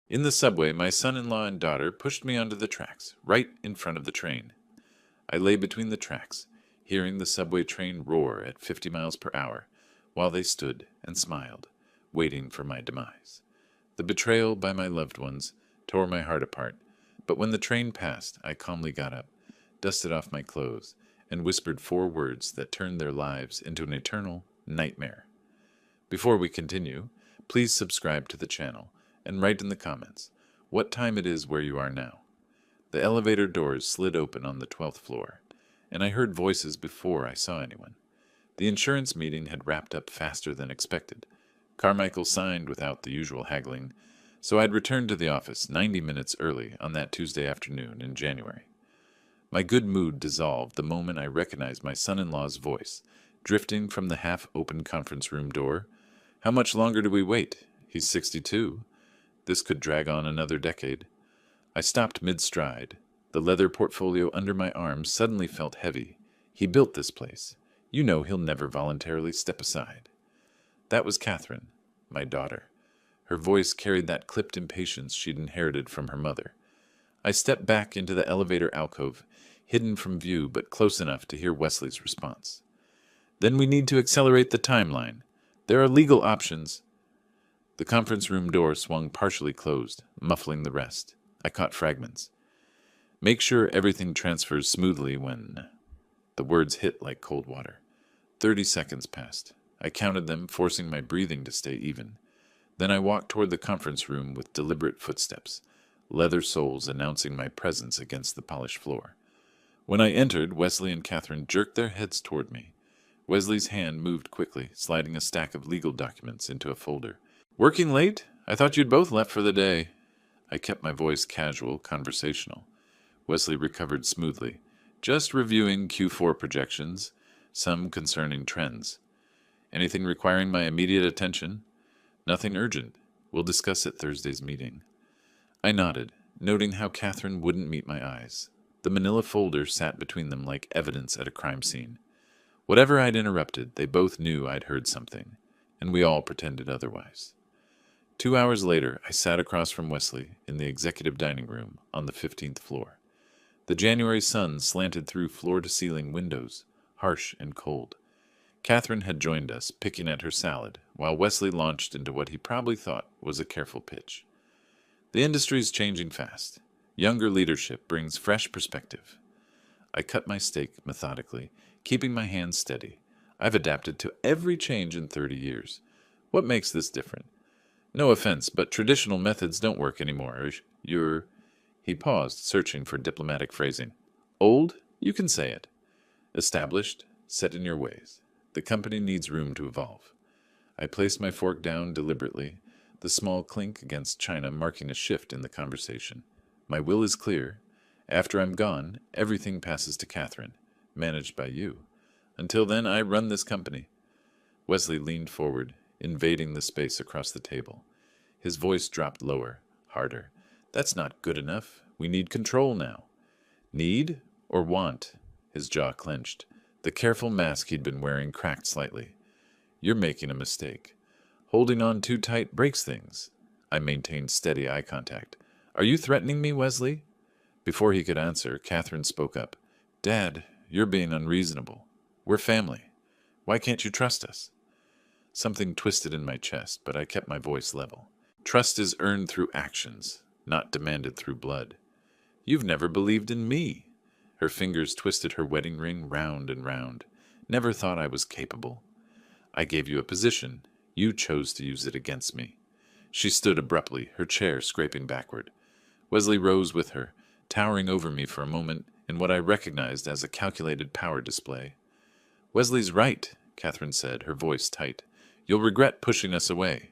In the subway, my son-in-law and daughter pushed me onto the tracks, right in front of the train. I lay between the tracks, hearing the subway train roar at 50 miles per hour, while they stood and smiled, waiting for my demise. The betrayal by my loved ones tore my heart apart, but when the train passed, I calmly got up, dusted off my clothes, and whispered 4 words that turned their lives into an eternal nightmare. Before we continue, please subscribe to the channel and write in the comments what time it is where you are now. The elevator doors slid open on the 12th floor, and I heard voices before I saw anyone. The insurance meeting had wrapped up faster than expected. Carmichael signed without the usual haggling, so I'd returned to the office 90 minutes early on that Tuesday afternoon in January. My good mood dissolved the moment I recognized my son-in-law's voice, drifting from the half-open conference room door. How much longer do we wait? He's 62. This could drag on another decade. I stopped mid-stride. The leather portfolio under my arm suddenly felt heavy. He built this place. You know he'll never voluntarily step aside. That was Catherine, my daughter. Her voice carried that clipped impatience she'd inherited from her mother. I stepped back into the elevator alcove, hidden from view but close enough to hear Wesley's response. Then we need to accelerate the timeline. There are legal options. The conference room door swung partially closed, muffling the rest. I caught fragments. Make sure everything transfers smoothly when... The words hit like cold water. 30 seconds passed. I counted them, forcing my breathing to stay even. Then I walked toward the conference room with deliberate footsteps, leather soles announcing my presence against the polished floor. When I entered, Wesley and Catherine jerked their heads toward me. Wesley's hand moved quickly, sliding a stack of legal documents into a folder. Working late? I thought you'd both left for the day. I kept my voice casual, conversational. Wesley recovered smoothly, just reviewing Q4 projections, some concerning trends. Anything requiring my immediate attention? Nothing urgent. We'll discuss at Thursday's meeting. I nodded, noting how Catherine wouldn't meet my eyes. The manila folder sat between them like evidence at a crime scene. Whatever I'd interrupted, they both knew I'd heard something, and we all pretended otherwise. 2 hours later, I sat across from Wesley in the executive dining room on the 15th floor. The January sun slanted through floor-to-ceiling windows, harsh and cold. Catherine had joined us, picking at her salad, while Wesley launched into what he probably thought was a careful pitch. The industry's changing fast. Younger leadership brings fresh perspective. I cut my steak methodically, keeping my hands steady. I've adapted to every change in 30 years. What makes this different? No offense, but traditional methods don't work anymore. You're... He paused, searching for diplomatic phrasing. Old? You can say it. Established? Set in your ways. The company needs room to evolve. I placed my fork down deliberately, the small clink against china marking a shift in the conversation. My will is clear. After I'm gone, everything passes to Catherine, managed by you. Until then, I run this company. Wesley leaned forward, invading the space across the table. His voice dropped lower, harder. That's not good enough. We need control now. Need or want? His jaw clenched. The careful mask he'd been wearing cracked slightly. You're making a mistake. Holding on too tight breaks things. I maintained steady eye contact. Are you threatening me, Wesley? Before he could answer, Catherine spoke up. Dad, you're being unreasonable. We're family. Why can't you trust us? Something twisted in my chest, but I kept my voice level. Trust is earned through actions, not demanded through blood. You've never believed in me. Her fingers twisted her wedding ring round and round. Never thought I was capable. I gave you a position. You chose to use it against me. She stood abruptly, her chair scraping backward. Wesley rose with her, towering over me for a moment in what I recognized as a calculated power display. Wesley's right, Catherine said, her voice tight. You'll regret pushing us away.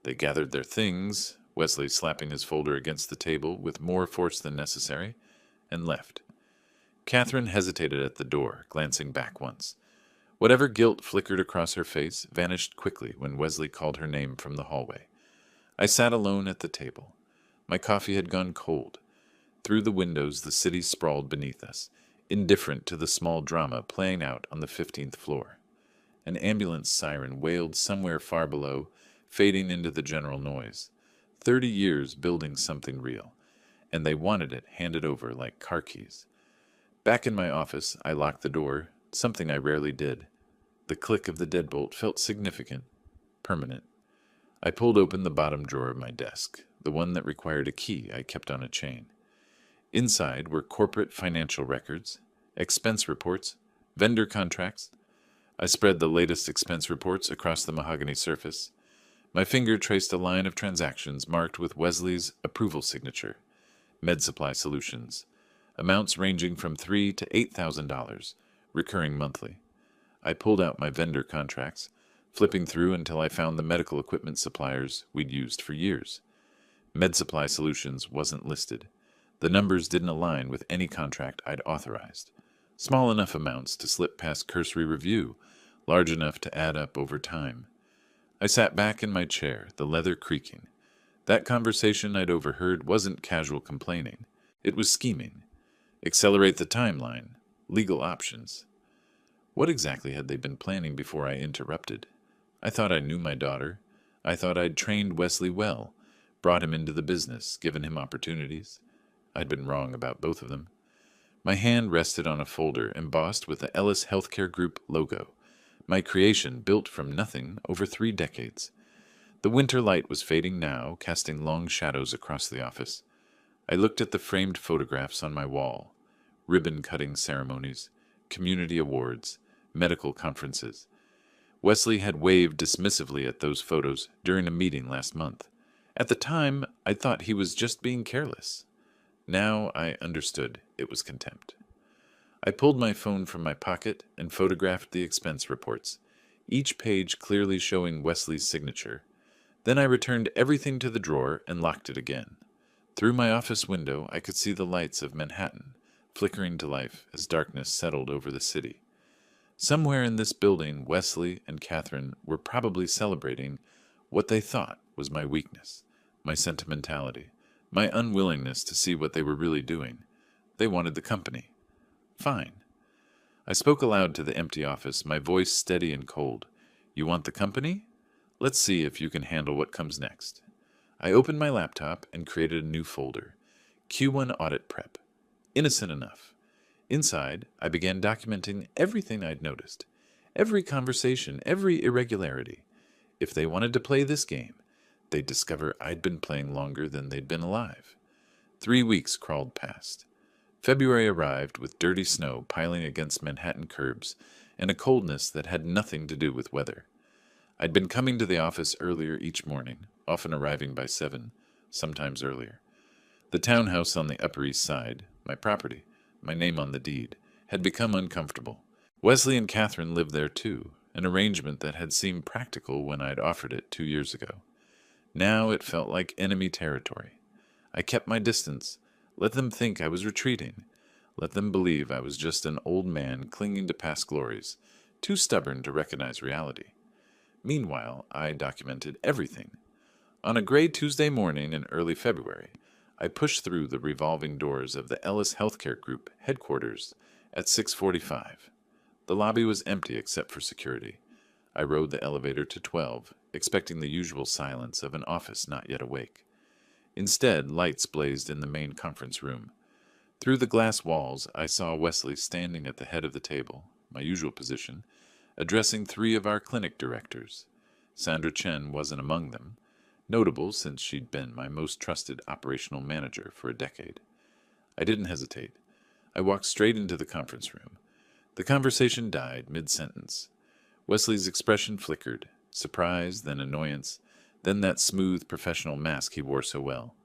They gathered their things, Wesley slapping his folder against the table with more force than necessary, and left. Catherine hesitated at the door, glancing back once. Whatever guilt flickered across her face vanished quickly when Wesley called her name from the hallway. I sat alone at the table. My coffee had gone cold. Through the windows the city sprawled beneath us, indifferent to the small drama playing out on the 15th floor. An ambulance siren wailed somewhere far below, fading into the general noise. 30 years building something real, and they wanted it handed over like car keys. Back in my office, I locked the door, something I rarely did. The click of the deadbolt felt significant, permanent. I pulled open the bottom drawer of my desk, the one that required a key I kept on a chain. Inside were corporate financial records, expense reports, vendor contracts. I spread the latest expense reports across the mahogany surface. My finger traced a line of transactions marked with Wesley's approval signature. Med Supply Solutions. Amounts ranging from $3,000 to $8,000, recurring monthly. I pulled out my vendor contracts, flipping through until I found the medical equipment suppliers we'd used for years. Med Supply Solutions wasn't listed. The numbers didn't align with any contract I'd authorized. Small enough amounts to slip past cursory review, large enough to add up over time. I sat back in my chair, the leather creaking. That conversation I'd overheard wasn't casual complaining. It was scheming. Accelerate the timeline. Legal options. What exactly had they been planning before I interrupted? I thought I knew my daughter. I thought I'd trained Wesley well, brought him into the business, given him opportunities. I'd been wrong about both of them. My hand rested on a folder embossed with the Ellis Healthcare Group logo, my creation built from nothing over 3 decades. The winter light was fading now, casting long shadows across the office. I looked at the framed photographs on my wall. Ribbon-cutting ceremonies, community awards, medical conferences. Wesley had waved dismissively at those photos during a meeting last month. At the time, I thought he was just being careless. Now I understood it was contempt. I pulled my phone from my pocket and photographed the expense reports, each page clearly showing Wesley's signature. Then I returned everything to the drawer and locked it again. Through my office window, I could see the lights of Manhattan, flickering to life as darkness settled over the city. Somewhere in this building, Wesley and Catherine were probably celebrating what they thought was my weakness, my sentimentality, my unwillingness to see what they were really doing. They wanted the company. Fine. I spoke aloud to the empty office, my voice steady and cold. You want the company? Let's see if you can handle what comes next. I opened my laptop and created a new folder. Q1 Audit Prep. Innocent enough. Inside, I began documenting everything I'd noticed. Every conversation, every irregularity. If they wanted to play this game, they'd discover I'd been playing longer than they'd been alive. 3 weeks crawled past. February arrived with dirty snow piling against Manhattan curbs and a coldness that had nothing to do with weather. I'd been coming to the office earlier each morning, often arriving by 7, sometimes earlier. The townhouse on the Upper East Side, my property, my name on the deed, had become uncomfortable. Wesley and Catherine lived there too, an arrangement that had seemed practical when I'd offered it 2 years ago. Now it felt like enemy territory. I kept my distance, let them think I was retreating, let them believe I was just an old man clinging to past glories, too stubborn to recognize reality. Meanwhile, I documented everything. On a gray Tuesday morning in early February, I pushed through the revolving doors of the Ellis Healthcare Group headquarters at 6:45. The lobby was empty except for security. I rode the elevator to 12, expecting the usual silence of an office not yet awake. Instead, lights blazed in the main conference room. Through the glass walls, I saw Wesley standing at the head of the table, my usual position, addressing 3 of our clinic directors. Sandra Chen wasn't among them, notable since she'd been my most trusted operational manager for a decade. I didn't hesitate. I walked straight into the conference room. The conversation died mid-sentence. Wesley's expression flickered, surprise, then annoyance, then that smooth professional mask he wore so well.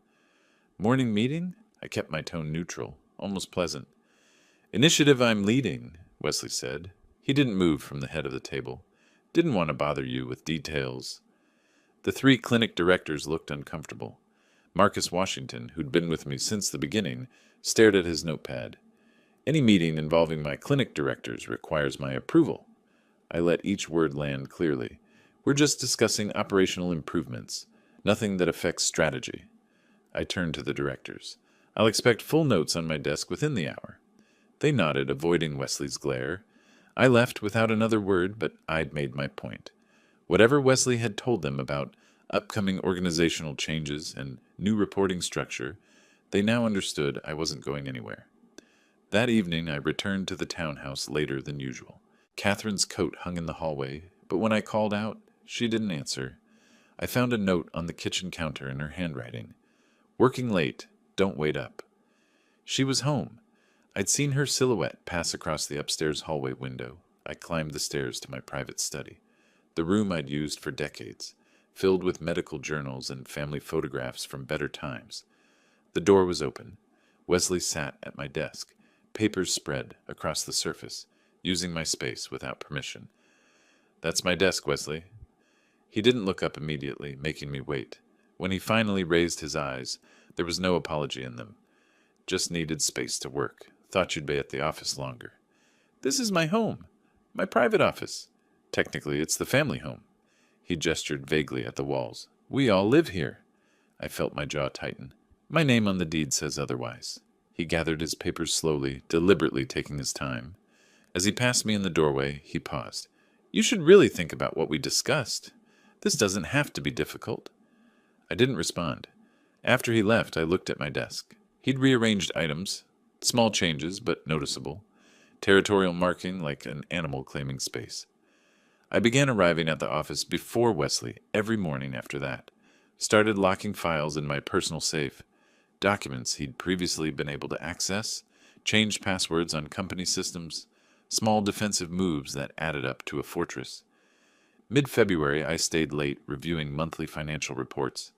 Morning meeting? I kept my tone neutral, almost pleasant. Initiative I'm leading, Wesley said. He didn't move from the head of the table. Didn't want to bother you with details. The 3 clinic directors looked uncomfortable. Marcus Washington, who'd been with me since the beginning, stared at his notepad. Any meeting involving my clinic directors requires my approval. I let each word land clearly. We're just discussing operational improvements, nothing that affects strategy. I turned to the directors. I'll expect full notes on my desk within the hour. They nodded, avoiding Wesley's glare. I left without another word, but I'd made my point. Whatever Wesley had told them about upcoming organizational changes, and new reporting structure, they now understood I wasn't going anywhere. That evening, I returned to the townhouse later than usual. Catherine's coat hung in the hallway, but when I called out, she didn't answer. I found a note on the kitchen counter in her handwriting. "Working late. Don't wait up." She was home. I'd seen her silhouette pass across the upstairs hallway window. I climbed the stairs to my private study, the room I'd used for decades, filled with medical journals and family photographs from better times. The door was open. Wesley sat at my desk, papers spread across the surface, using my space without permission. "That's my desk, Wesley." He didn't look up immediately, making me wait. When he finally raised his eyes, there was no apology in them. "Just needed space to work. Thought you'd be at the office longer." "This is my home. My private office. Technically, it's the family home." He gestured vaguely at the walls. "We all live here." I felt my jaw tighten. "My name on the deed says otherwise." He gathered his papers slowly, deliberately taking his time. As he passed me in the doorway, he paused. "You should really think about what we discussed. This doesn't have to be difficult." I didn't respond. After he left, I looked at my desk. He'd rearranged items, small changes, but noticeable. Territorial marking like an animal claiming space. I began arriving at the office before Wesley every morning after that. Started locking files in my personal safe, documents he'd previously been able to access, changed passwords on company systems, small defensive moves that added up to a fortress. Mid-February, I stayed late reviewing monthly financial reports.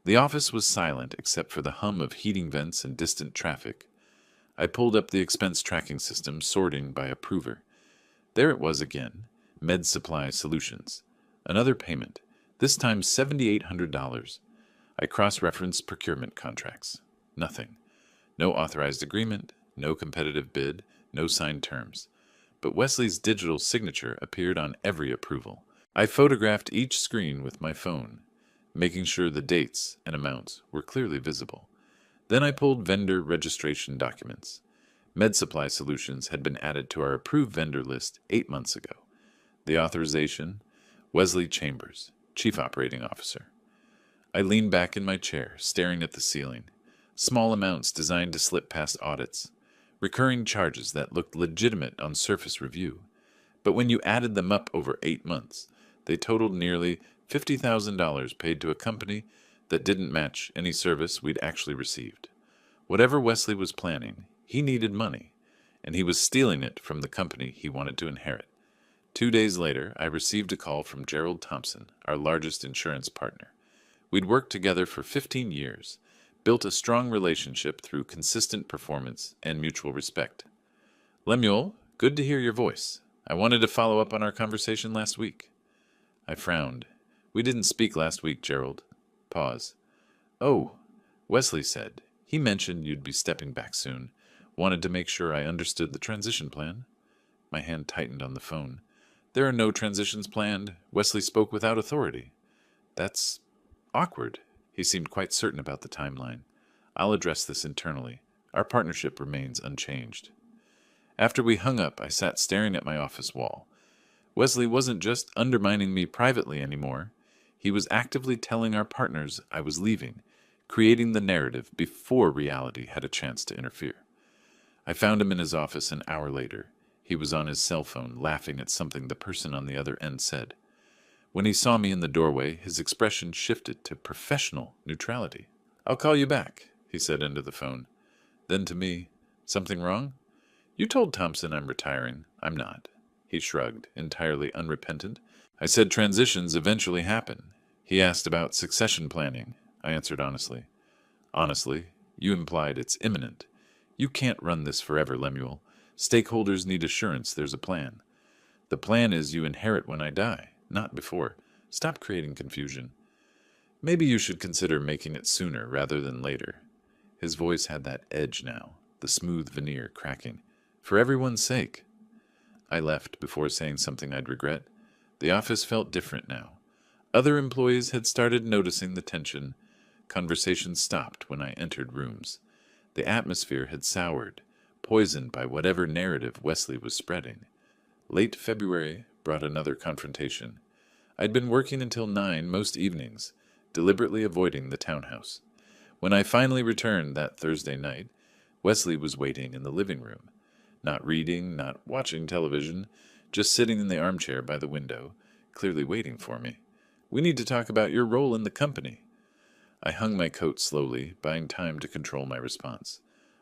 The office was silent except for the hum of heating vents and distant traffic. I pulled up the expense tracking system, sorting by approver. There it was again, Med Supply Solutions. Another payment, this time $7,800. I cross-referenced procurement contracts. Nothing. No authorized agreement, no competitive bid, no signed terms. But Wesley's digital signature appeared on every approval. I photographed each screen with my phone, making sure the dates and amounts were clearly visible. Then I pulled vendor registration documents. Med Supply Solutions had been added to our approved vendor list 8 months ago. The authorization, Wesley Chambers, Chief Operating Officer. I leaned back in my chair, staring at the ceiling. Small amounts designed to slip past audits. Recurring charges that looked legitimate on surface review. But when you added them up over 8 months, they totaled nearly $50,000 paid to a company that didn't match any service we'd actually received. Whatever Wesley was planning, he needed money, and he was stealing it from the company he wanted to inherit. 2 days later, I received a call from Gerald Thompson, our largest insurance partner. We'd worked together for 15 years, built a strong relationship through consistent performance and mutual respect. "Lemuel, good to hear your voice. I wanted to follow up on our conversation last week." I frowned. "We didn't speak last week, Gerald." Pause. "Oh," Wesley said. "He mentioned you'd be stepping back soon. Wanted to make sure I understood the transition plan." My hand tightened on the phone. "There are no transitions planned." Wesley spoke without authority. "That's awkward." He seemed quite certain about the timeline. "I'll address this internally. Our partnership remains unchanged." After we hung up, I sat staring at my office wall. Wesley wasn't just undermining me privately anymore. He was actively telling our partners I was leaving, creating the narrative before reality had a chance to interfere. I found him in his office an hour later. He was on his cell phone, laughing at something the person on the other end said. When he saw me in the doorway, his expression shifted to professional neutrality. "I'll call you back," he said into the phone. Then to me, "Something wrong?" "You told Thompson I'm retiring." "I'm not." He shrugged, entirely unrepentant. "I said transitions eventually happen." He asked about succession planning. I answered honestly. "Honestly, you implied it's imminent. You can't run this forever, Lemuel. Stakeholders need assurance there's a plan. The plan is you inherit when I die, not before. Stop creating confusion. Maybe you should consider making it sooner rather than later." His voice had that edge now, the smooth veneer cracking. "For everyone's sake." I left before saying something I'd regret. The office felt different now. Other employees had started noticing the tension. Conversations stopped when I entered rooms. The atmosphere had soured, poisoned by whatever narrative Wesley was spreading. Late February brought another confrontation. I'd been working until 9 most evenings, deliberately avoiding the townhouse. When I finally returned that Thursday night, Wesley was waiting in the living room. Not reading, not watching television, just sitting in the armchair by the window, clearly waiting for me. "We need to talk about your role in the company." I hung my coat slowly, buying time to control my response.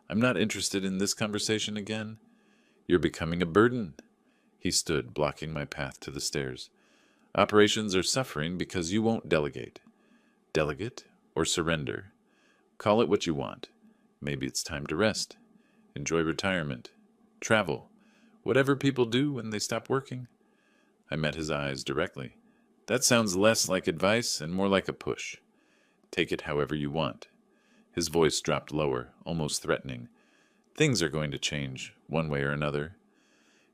"I'm not interested in this conversation again." "You're becoming a burden." He stood, blocking my path to the stairs. "Operations are suffering because you won't delegate." Delegate or surrender? Call it what you want. Maybe it's time to rest. Enjoy retirement. Travel. Whatever people do when they stop working. I met his eyes directly. "That sounds less like advice and more like a push. Take it however you want." His voice dropped lower, almost threatening. "Things are going to change, one way or another."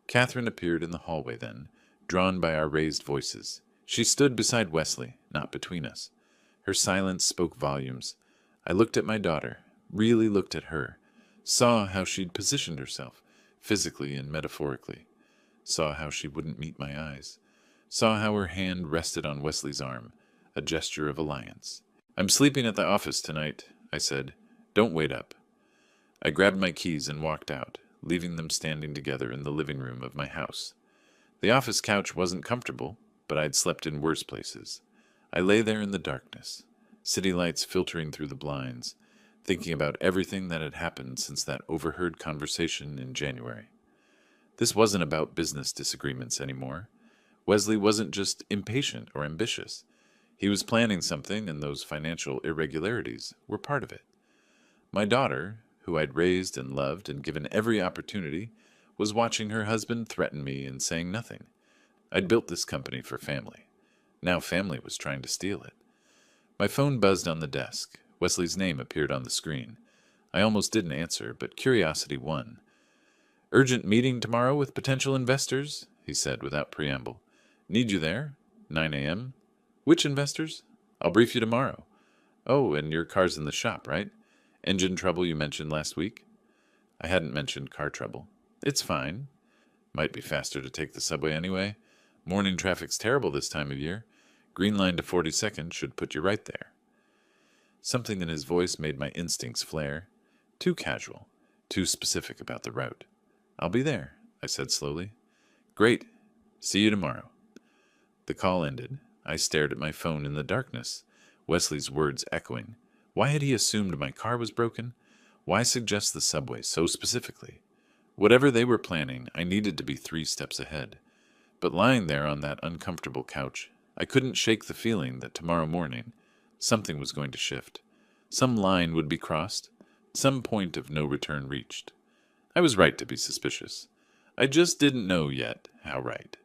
Catherine appeared in the hallway then, drawn by our raised voices. She stood beside Wesley, not between us. Her silence spoke volumes. I looked at my daughter, really looked at her, saw how she'd positioned herself, physically and metaphorically, saw how she wouldn't meet my eyes, saw how her hand rested on Wesley's arm, a gesture of alliance. "I'm sleeping at the office tonight," I said. "Don't wait up." I grabbed my keys and walked out, leaving them standing together in the living room of my house. The office couch wasn't comfortable, but I'd slept in worse places. I lay there in the darkness, city lights filtering through the blinds, thinking about everything that had happened since that overheard conversation in January. This wasn't about business disagreements anymore. Wesley wasn't just impatient or ambitious. He was planning something, and those financial irregularities were part of it. My daughter, who I'd raised and loved and given every opportunity, was watching her husband threaten me and saying nothing. I'd built this company for family. Now family was trying to steal it. My phone buzzed on the desk. Wesley's name appeared on the screen. I almost didn't answer, but curiosity won. "Urgent meeting tomorrow with potential investors," he said without preamble. "Need you there? 9 a.m. "Which investors?" "I'll brief you tomorrow." "Oh, and your car's in the shop, right? Engine trouble you mentioned last week?" I hadn't mentioned car trouble. "It's fine. Might be faster to take the subway anyway. Morning traffic's terrible this time of year. Green line to 42nd should put you right there." Something in his voice made my instincts flare. Too casual, too specific about the route. "I'll be there," I said slowly. "Great. See you tomorrow." The call ended. I stared at my phone in the darkness, Wesley's words echoing. Why had he assumed my car was broken? Why suggest the subway so specifically? Whatever they were planning, I needed to be 3 steps ahead. But lying there on that uncomfortable couch, I couldn't shake the feeling that tomorrow morning something was going to shift. Some line would be crossed, some point of no return reached. I was right to be suspicious. I just didn't know yet how right.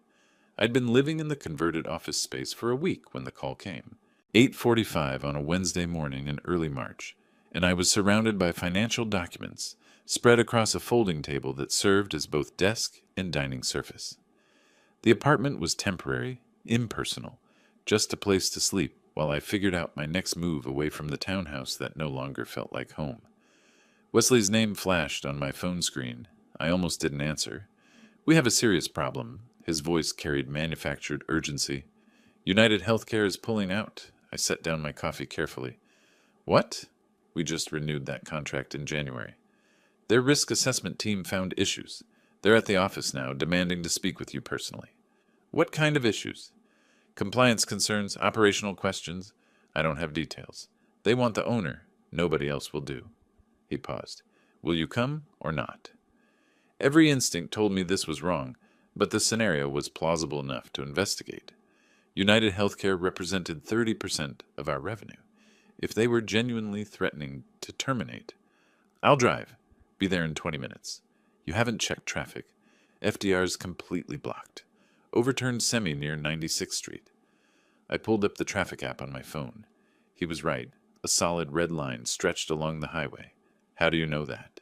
I'd been living in the converted office space for a week when the call came. 8:45 on a Wednesday morning in early March, and I was surrounded by financial documents spread across a folding table that served as both desk and dining surface. The apartment was temporary, impersonal, just a place to sleep while I figured out my next move away from the townhouse that no longer felt like home. Wesley's name flashed on my phone screen. I almost didn't answer. "We have a serious problem." His voice carried manufactured urgency. "United Healthcare is pulling out." I set down my coffee carefully. "What?" "We just renewed that contract in January. Their risk assessment team found issues. They're at the office now, demanding to speak with you personally." "What kind of issues?" "Compliance concerns, operational questions. I don't have details. They want the owner. Nobody else will do." He paused. "Will you come or not?" Every instinct told me this was wrong, but the scenario was plausible enough to investigate. United Healthcare represented 30% of our revenue. If they were genuinely threatening to terminate, "I'll drive. Be there in 20 minutes. You haven't checked traffic. FDR's completely blocked. Overturned semi near 96th Street. I pulled up the traffic app on my phone. He was right. A solid red line stretched along the highway. How do you know that?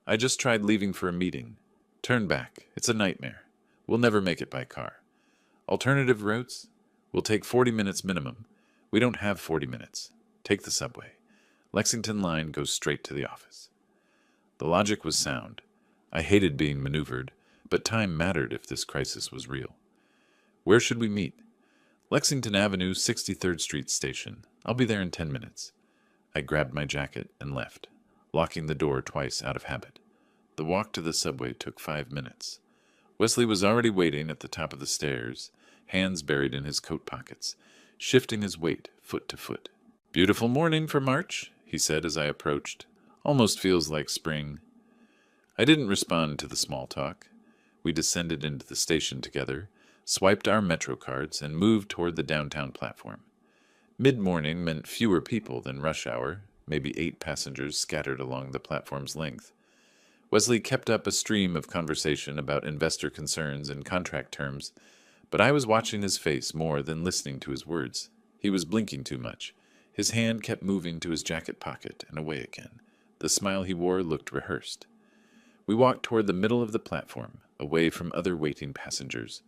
I just tried leaving for a meeting. Turn back. It's a nightmare. We'll never make it by car. Alternative routes? Will take 40 minutes minimum. We don't have 40 minutes. Take the subway. Lexington line goes straight to the office. The logic was sound. I hated being maneuvered, but time mattered if this crisis was real. Where should we meet? Lexington Avenue, 63rd Street Station. I'll be there in 10 minutes. I grabbed my jacket and left, locking the door twice out of habit. The walk to the subway took 5 minutes. Wesley was already waiting at the top of the stairs, hands buried in his coat pockets, shifting his weight foot to foot. "Beautiful morning for March," he said as I approached. "Almost feels like spring." I didn't respond to the small talk. We descended into the station together, swiped our Metro cards, and moved toward the downtown platform. Mid-morning meant fewer people than rush hour, maybe 8 passengers scattered along the platform's length. Wesley kept up a stream of conversation about investor concerns and contract terms, but I was watching his face more than listening to his words. He was blinking too much. His hand kept moving to his jacket pocket and away again. The smile he wore looked rehearsed. We walked toward the middle of the platform, away from other waiting passengers.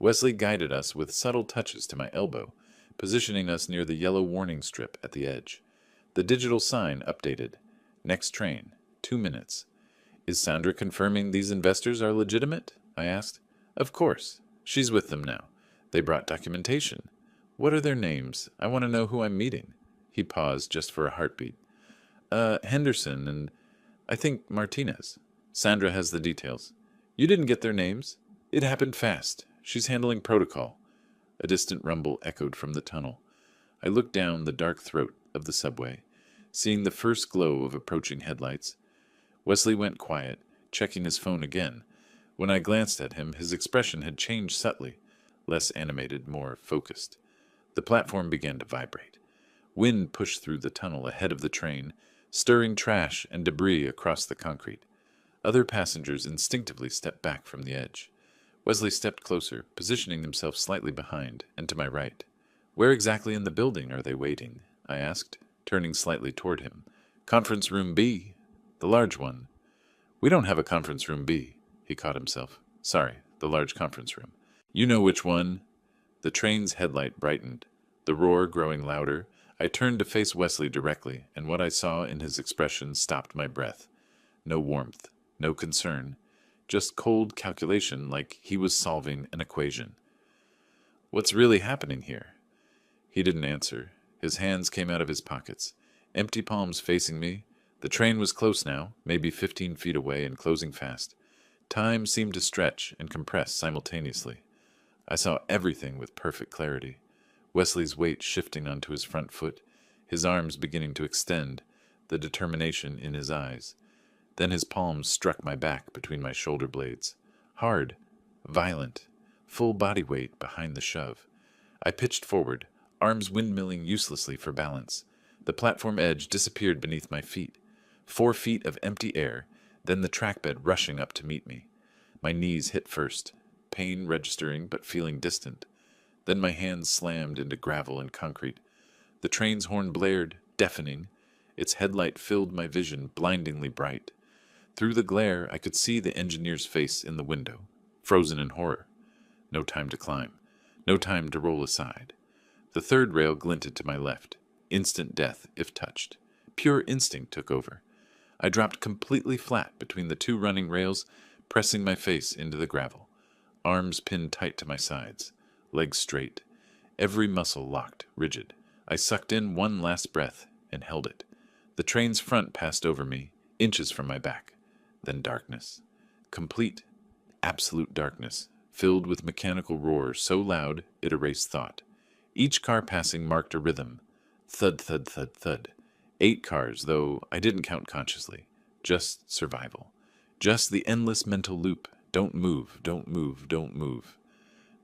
Wesley guided us with subtle touches to my elbow, positioning us near the yellow warning strip at the edge. The digital sign updated. "Next train, 2 minutes." "Is Sandra confirming these investors are legitimate?" I asked. "Of course. She's with them now. They brought documentation." "What are their names? I want to know who I'm meeting." He paused just for a heartbeat. Henderson and I think Martinez. Sandra has the details." "You didn't get their names?" "It happened fast. She's handling protocol." A distant rumble echoed from the tunnel. I looked down the dark throat of the subway, seeing the first glow of approaching headlights. Wesley went quiet, checking his phone again. When I glanced at him, his expression had changed subtly, less animated, more focused. The platform began to vibrate. Wind pushed through the tunnel ahead of the train, stirring trash and debris across the concrete. Other passengers instinctively stepped back from the edge. Wesley stepped closer, positioning himself slightly behind and to my right. "Where exactly in the building are they waiting?" I asked, turning slightly toward him. "Conference room B, the large one." "We don't have a conference room B." He caught himself. "Sorry, the large conference room." "You know which one." The train's headlight brightened, the roar growing louder. I turned to face Wesley directly, and what I saw in his expression stopped my breath. No warmth, no concern, just cold calculation like he was solving an equation. "What's really happening here?" He didn't answer. His hands came out of his pockets, empty palms facing me. The train was close now, maybe 15 feet away and closing fast. Time seemed to stretch and compress simultaneously. I saw everything with perfect clarity. Wesley's weight shifting onto his front foot, his arms beginning to extend, the determination in his eyes. Then his palms struck my back between my shoulder blades. Hard, violent, full body weight behind the shove. I pitched forward, arms windmilling uselessly for balance. The platform edge disappeared beneath my feet. 4 feet of empty air, then the track bed rushing up to meet me. My knees hit first, pain registering but feeling distant. Then my hands slammed into gravel and concrete. The train's horn blared, deafening. Its headlight filled my vision, blindingly bright. Through the glare, I could see the engineer's face in the window, frozen in horror. No time to climb. No time to roll aside. The third rail glinted to my left. Instant death, if touched. Pure instinct took over. I dropped completely flat between the 2 running rails, pressing my face into the gravel. Arms pinned tight to my sides. Legs straight. Every muscle locked, rigid. I sucked in one last breath and held it. The train's front passed over me, inches from my back. Then darkness. Complete, absolute darkness, filled with mechanical roar so loud it erased thought. Each car passing marked a rhythm. Thud, thud, thud, thud. 8 cars, though I didn't count consciously. Just survival. Just the endless mental loop. Don't move, don't move, don't move.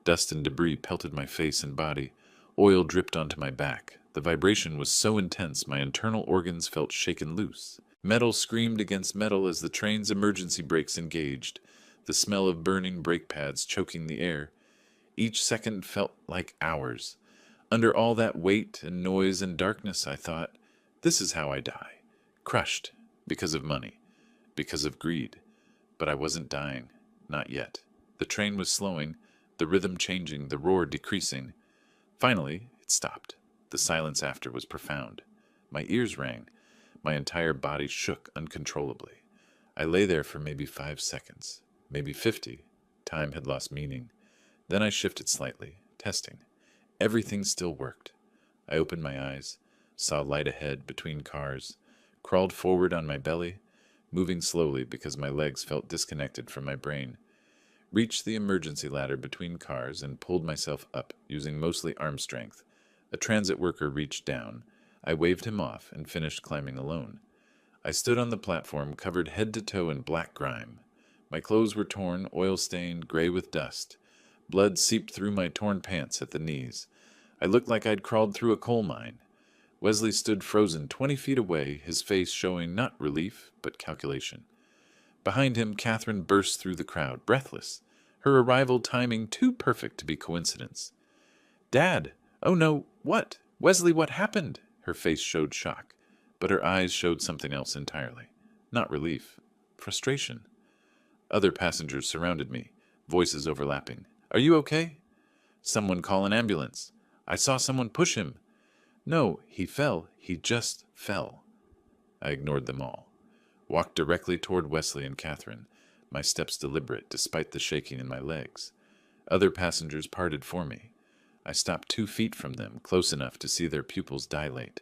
Dust and debris pelted my face and body. Oil dripped onto my back. The vibration was so intense my internal organs felt shaken loose. Metal screamed against metal as the train's emergency brakes engaged, the smell of burning brake pads choking the air. Each second felt like hours. Under all that weight and noise and darkness, I thought, this is how I die. Crushed, because of money, because of greed. But I wasn't dying. Not yet. The train was slowing, the rhythm changing, the roar decreasing. Finally, it stopped. The silence after was profound. My ears rang. My entire body shook uncontrollably. I lay there for maybe 5 seconds, maybe 50. Time had lost meaning. Then I shifted slightly, testing. Everything still worked. I opened my eyes. saw light ahead between cars, crawled forward on my belly, moving slowly because my legs felt disconnected from my brain, reached the emergency ladder between cars and pulled myself up, using mostly arm strength. A transit worker reached down. I waved him off and finished climbing alone. I stood on the platform covered head to toe in black grime. My clothes were torn, oil-stained, gray with dust. Blood seeped through my torn pants at the knees. I looked like I'd crawled through a coal mine. Wesley stood frozen 20 feet away, his face showing not relief, but calculation. Behind him, Catherine burst through the crowd, breathless, her arrival timing too perfect to be coincidence. "Dad! Oh no, what? Wesley, what happened?" Her face showed shock, but her eyes showed something else entirely. Not relief. Frustration. Other passengers surrounded me, voices overlapping. "Are you okay?" "Someone call an ambulance." "I saw someone push him." "No, he fell. He just fell." I ignored them all. Walked directly toward Wesley and Catherine, my steps deliberate despite the shaking in my legs. Other passengers parted for me. I stopped 2 feet from them, close enough to see their pupils dilate,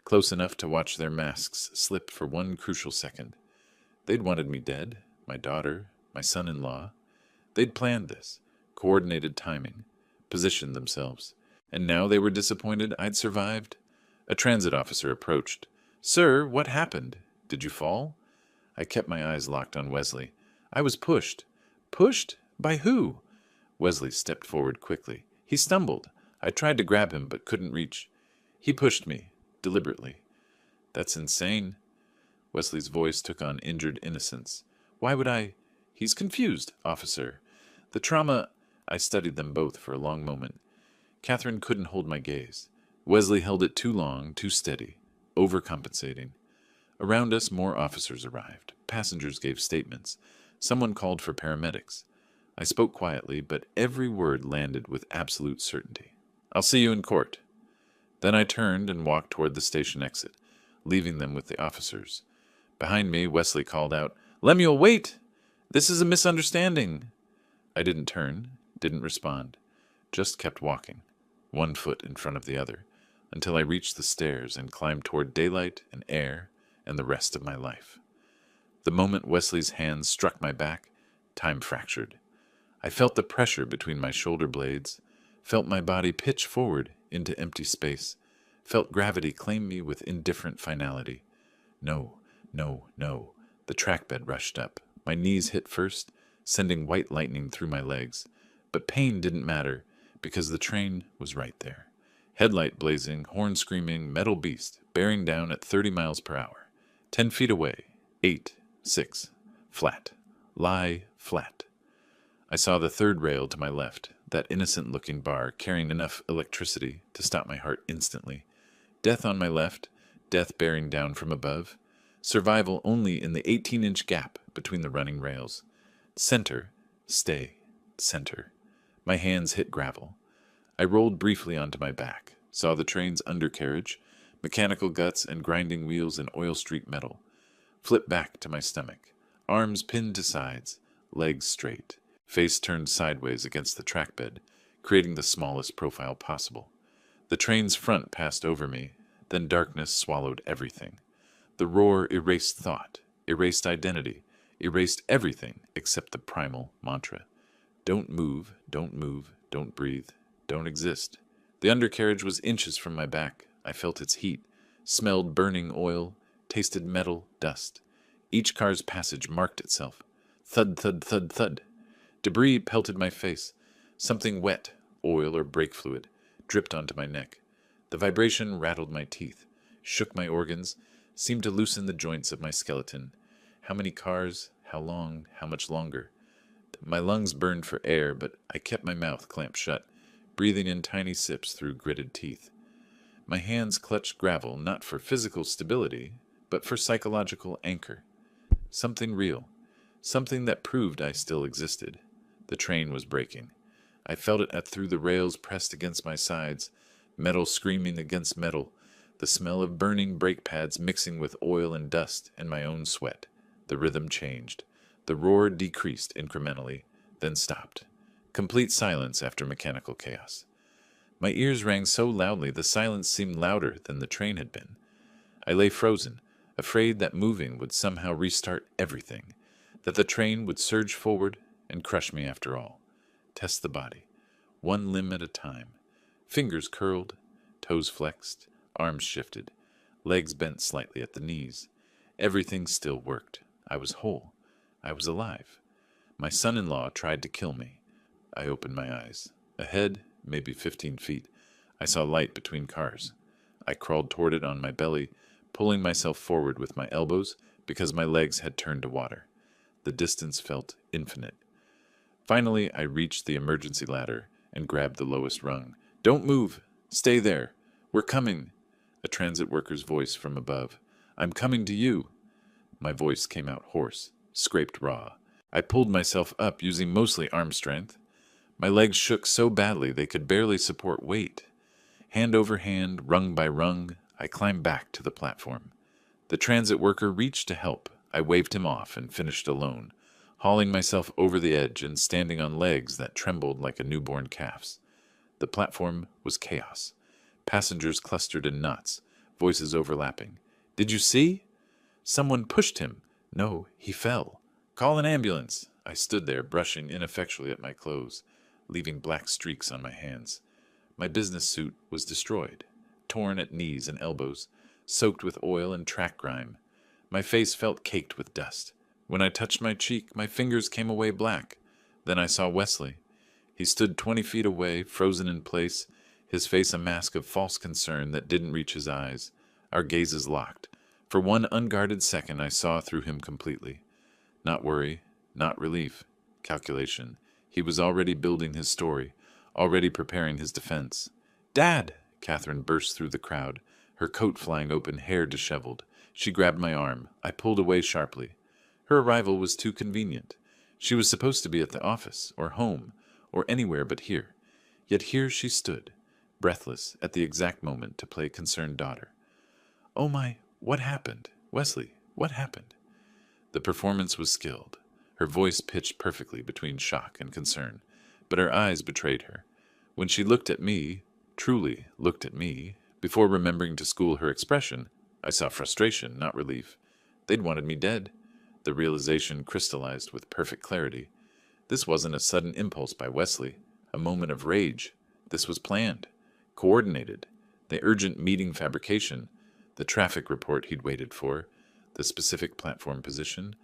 close enough to watch their masks slip for one crucial second. They'd wanted me dead, my daughter, my son-in-law. They'd planned this, coordinated timing, positioned themselves. And now they were disappointed I'd survived? A transit officer approached. "Sir, what happened? Did you fall?" I kept my eyes locked on Wesley. "I was pushed." "Pushed? By who?" Wesley stepped forward quickly. "He stumbled. I tried to grab him, but couldn't reach. He pushed me, deliberately." "That's insane." Wesley's voice took on injured innocence. "Why would I—" "He's confused, officer. The trauma—" I studied them both for a long moment. Catherine couldn't hold my gaze. Wesley held it too long, too steady, overcompensating. Around us, more officers arrived. Passengers gave statements. Someone called for paramedics. I spoke quietly, but every word landed with absolute certainty. "I'll see you in court." Then I turned and walked toward the station exit, leaving them with the officers. Behind me, Wesley called out, "Lemuel, wait! This is a misunderstanding." I didn't turn, didn't respond, just kept walking, one foot in front of the other, until I reached the stairs and climbed toward daylight and air and the rest of my life. The moment Wesley's hands struck my back, time fractured. I felt the pressure between my shoulder blades, felt my body pitch forward into empty space, felt gravity claim me with indifferent finality. No, no, no. The track bed rushed up. My knees hit first, sending white lightning through my legs. But pain didn't matter, because the train was right there. Headlight blazing, horn screaming, metal beast, bearing down at 30 miles per hour. 10 feet away. 8, 6. Flat. Lie flat. I saw the third rail to my left, that innocent-looking bar carrying enough electricity to stop my heart instantly. Death on my left, death bearing down from above. Survival only in the 18-inch gap between the running rails. Center. Stay. Center. My hands hit gravel. I rolled briefly onto my back, saw the train's undercarriage, mechanical guts and grinding wheels in oil-streaked metal. Flipped back to my stomach, arms pinned to sides, legs straight, face turned sideways against the track bed, creating the smallest profile possible. The train's front passed over me, then darkness swallowed everything. The roar erased thought, erased identity, erased everything except the primal mantra. Don't move, don't move, don't breathe, don't exist. The undercarriage was inches from my back. I felt its heat, smelled burning oil, tasted metal, dust. Each car's passage marked itself. Thud, thud, thud, thud. Debris pelted my face. Something wet, oil or brake fluid, dripped onto my neck. The vibration rattled my teeth, shook my organs, seemed to loosen the joints of my skeleton. How many cars? How long? How much longer? My lungs burned for air, but I kept my mouth clamped shut, breathing in tiny sips through gritted teeth. My hands clutched gravel not for physical stability, but for psychological anchor. Something real. Something that proved I still existed. The train was breaking. I felt it through the rails pressed against my sides, metal screaming against metal, the smell of burning brake pads mixing with oil and dust and my own sweat. The rhythm changed. The roar decreased incrementally, then stopped. Complete silence after mechanical chaos. My ears rang so loudly the silence seemed louder than the train had been. I lay frozen, afraid that moving would somehow restart everything, that the train would surge forward and crush me after all. Test the body, one limb at a time. Fingers curled, toes flexed, arms shifted, legs bent slightly at the knees. Everything still worked. I was whole. I was alive. My son-in-law tried to kill me. I opened my eyes. Ahead, maybe 15 feet, I saw light between cars. I crawled toward it on my belly, pulling myself forward with my elbows because my legs had turned to water. The distance felt infinite. Finally, I reached the emergency ladder and grabbed the lowest rung. "Don't move! Stay there! We're coming!" A transit worker's voice from above. "I'm coming to you!" My voice came out hoarse, scraped raw. I pulled myself up using mostly arm strength. My legs shook so badly they could barely support weight. Hand over hand, rung by rung, I climbed back to the platform. The transit worker reached to help. I waved him off and finished alone, hauling myself over the edge and standing on legs that trembled like a newborn calf's. The platform was chaos. Passengers clustered in knots, voices overlapping. "Did you see?" "Someone pushed him." "No, he fell." "Call an ambulance." I stood there, brushing ineffectually at my clothes, leaving black streaks on my hands. My business suit was destroyed, torn at knees and elbows, soaked with oil and track grime. My face felt caked with dust. When I touched my cheek, my fingers came away black. Then I saw Wesley. He stood 20 feet away, frozen in place, his face a mask of false concern that didn't reach his eyes. Our gazes locked. For one unguarded second, I saw through him completely. Not worry, not relief, calculation. He was already building his story, already preparing his defense. "Dad!" Catherine burst through the crowd, her coat flying open, hair disheveled. She grabbed my arm. I pulled away sharply. Her arrival was too convenient. She was supposed to be at the office, or home, or anywhere but here. Yet here she stood, breathless at the exact moment to play concerned daughter. "Oh my, what happened? Wesley, what happened?" The performance was skilled. Her voice pitched perfectly between shock and concern, but her eyes betrayed her. When she looked at me, truly looked at me, before remembering to school her expression, I saw frustration, not relief. They'd wanted me dead. The realization crystallized with perfect clarity. This wasn't a sudden impulse by Wesley, a moment of rage. This was planned, coordinated. The urgent meeting fabrication, the traffic report he'd waited for, the specific platform position,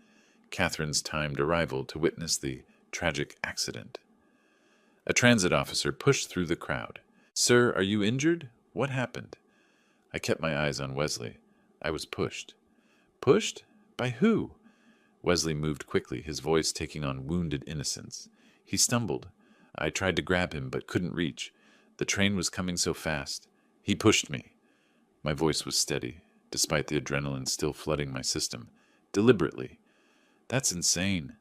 Catherine's timed arrival to witness the tragic accident. A transit officer pushed through the crowd. "Sir, are you injured? What happened?" I kept my eyes on Wesley. I was pushed. Pushed? By who? Wesley moved quickly, his voice taking on wounded innocence. He stumbled. I tried to grab him, but couldn't reach. The train was coming so fast. He pushed me. My voice was steady, despite the adrenaline still flooding my system. Deliberately. "That's insane."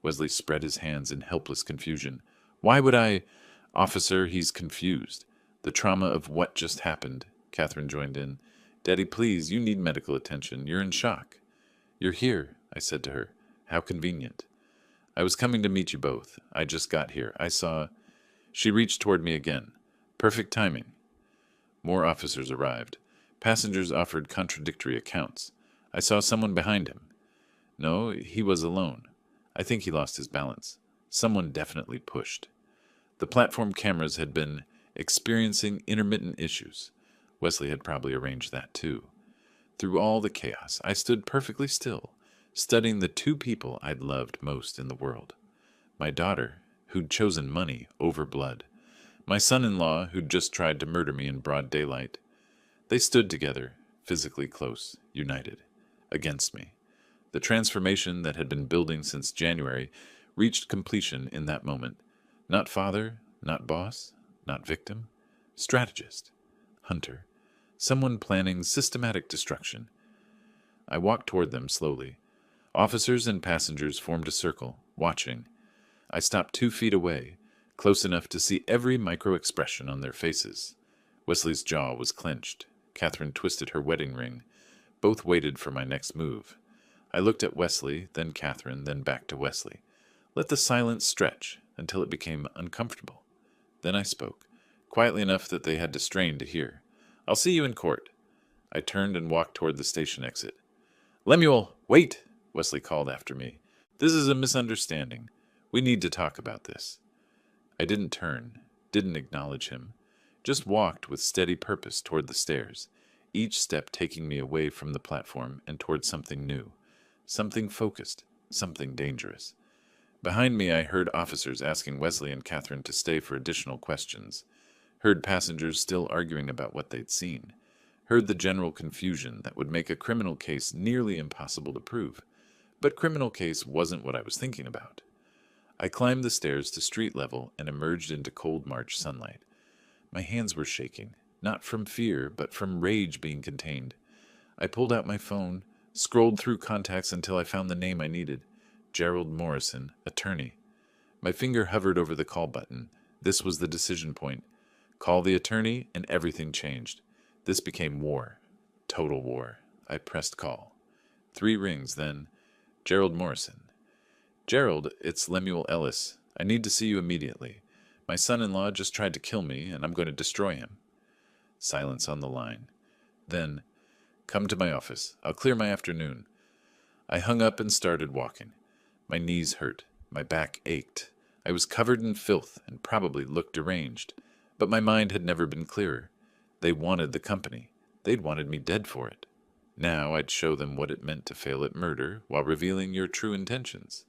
Wesley spread his hands in helpless confusion. "Why would I—" "Officer, he's confused. The trauma of what just happened," Catherine joined in. "Daddy, please, you need medical attention. You're in shock." "You're here," I said to her. "How convenient." "I was coming to meet you both. I just got here. I saw—" She reached toward me again. Perfect timing. More officers arrived. Passengers offered contradictory accounts. I saw someone behind him. No, he was alone. I think he lost his balance. Someone definitely pushed. The platform cameras had been experiencing intermittent issues. Wesley had probably arranged that too. Through all the chaos, I stood perfectly still, studying the two people I'd loved most in the world. My daughter, who'd chosen money over blood. My son-in-law, who'd just tried to murder me in broad daylight. They stood together, physically close, united, against me. The transformation that had been building since January reached completion in that moment. Not father, not boss, not victim. Strategist. Hunter. Someone planning systematic destruction. I walked toward them slowly. Officers and passengers formed a circle, watching. I stopped 2 feet away, close enough to see every micro-expression on their faces. Wesley's jaw was clenched. Catherine twisted her wedding ring. Both waited for my next move. I looked at Wesley, then Catherine, then back to Wesley. Let the silence stretch until it became uncomfortable. Then I spoke. quietly enough that they had to strain to hear. "I'll see you in court." I turned and walked toward the station exit. "Lemuel, wait!" Wesley called after me. "This is a misunderstanding. We need to talk about this." I didn't turn, didn't acknowledge him, just walked with steady purpose toward the stairs, each step taking me away from the platform and toward something new, something focused, something dangerous. Behind me I heard officers asking Wesley and Catherine to stay for additional questions, heard passengers still arguing about what they'd seen, heard the general confusion that would make a criminal case nearly impossible to prove. But criminal case wasn't what I was thinking about. I climbed the stairs to street level and emerged into cold March sunlight. My hands were shaking, not from fear, but from rage being contained. I pulled out my phone, scrolled through contacts until I found the name I needed. Gerald Morrison, attorney. My finger hovered over the call button. This was the decision point. Call the attorney, and everything changed. This became war. Total war. I pressed call. 3 rings, then, "Gerald Morrison." "Gerald, it's Lemuel Ellis. I need to see you immediately. My son-in-law just tried to kill me, and I'm going to destroy him." Silence on the line. Then, "Come to my office. I'll clear my afternoon." I hung up and started walking. My knees hurt. My back ached. I was covered in filth and probably looked deranged. But my mind had never been clearer. They wanted the company. They'd wanted me dead for it. Now I'd show them what it meant to fail at murder while revealing your true intentions.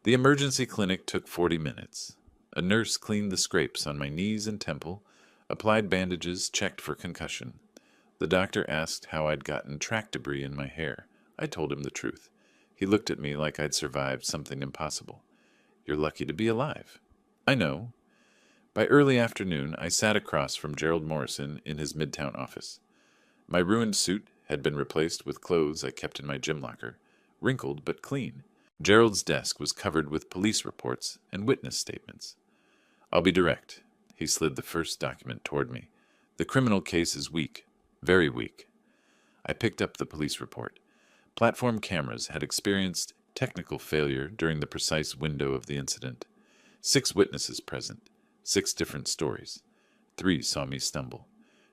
The emergency clinic took 40 minutes. A nurse cleaned the scrapes on my knees and temple, applied bandages, checked for concussion. The doctor asked how I'd gotten track debris in my hair. I told him the truth. He looked at me like I'd survived something impossible. "You're lucky to be alive." "I know." By early afternoon, I sat across from Gerald Morrison in his Midtown office. My ruined suit had been replaced with clothes I kept in my gym locker, wrinkled but clean. Gerald's desk was covered with police reports and witness statements. "I'll be direct." He slid the first document toward me. "The criminal case is weak, very weak." I picked up the police report. Platform cameras had experienced technical failure during the precise window of the incident. 6 witnesses present, 6 different stories. 3 saw me stumble.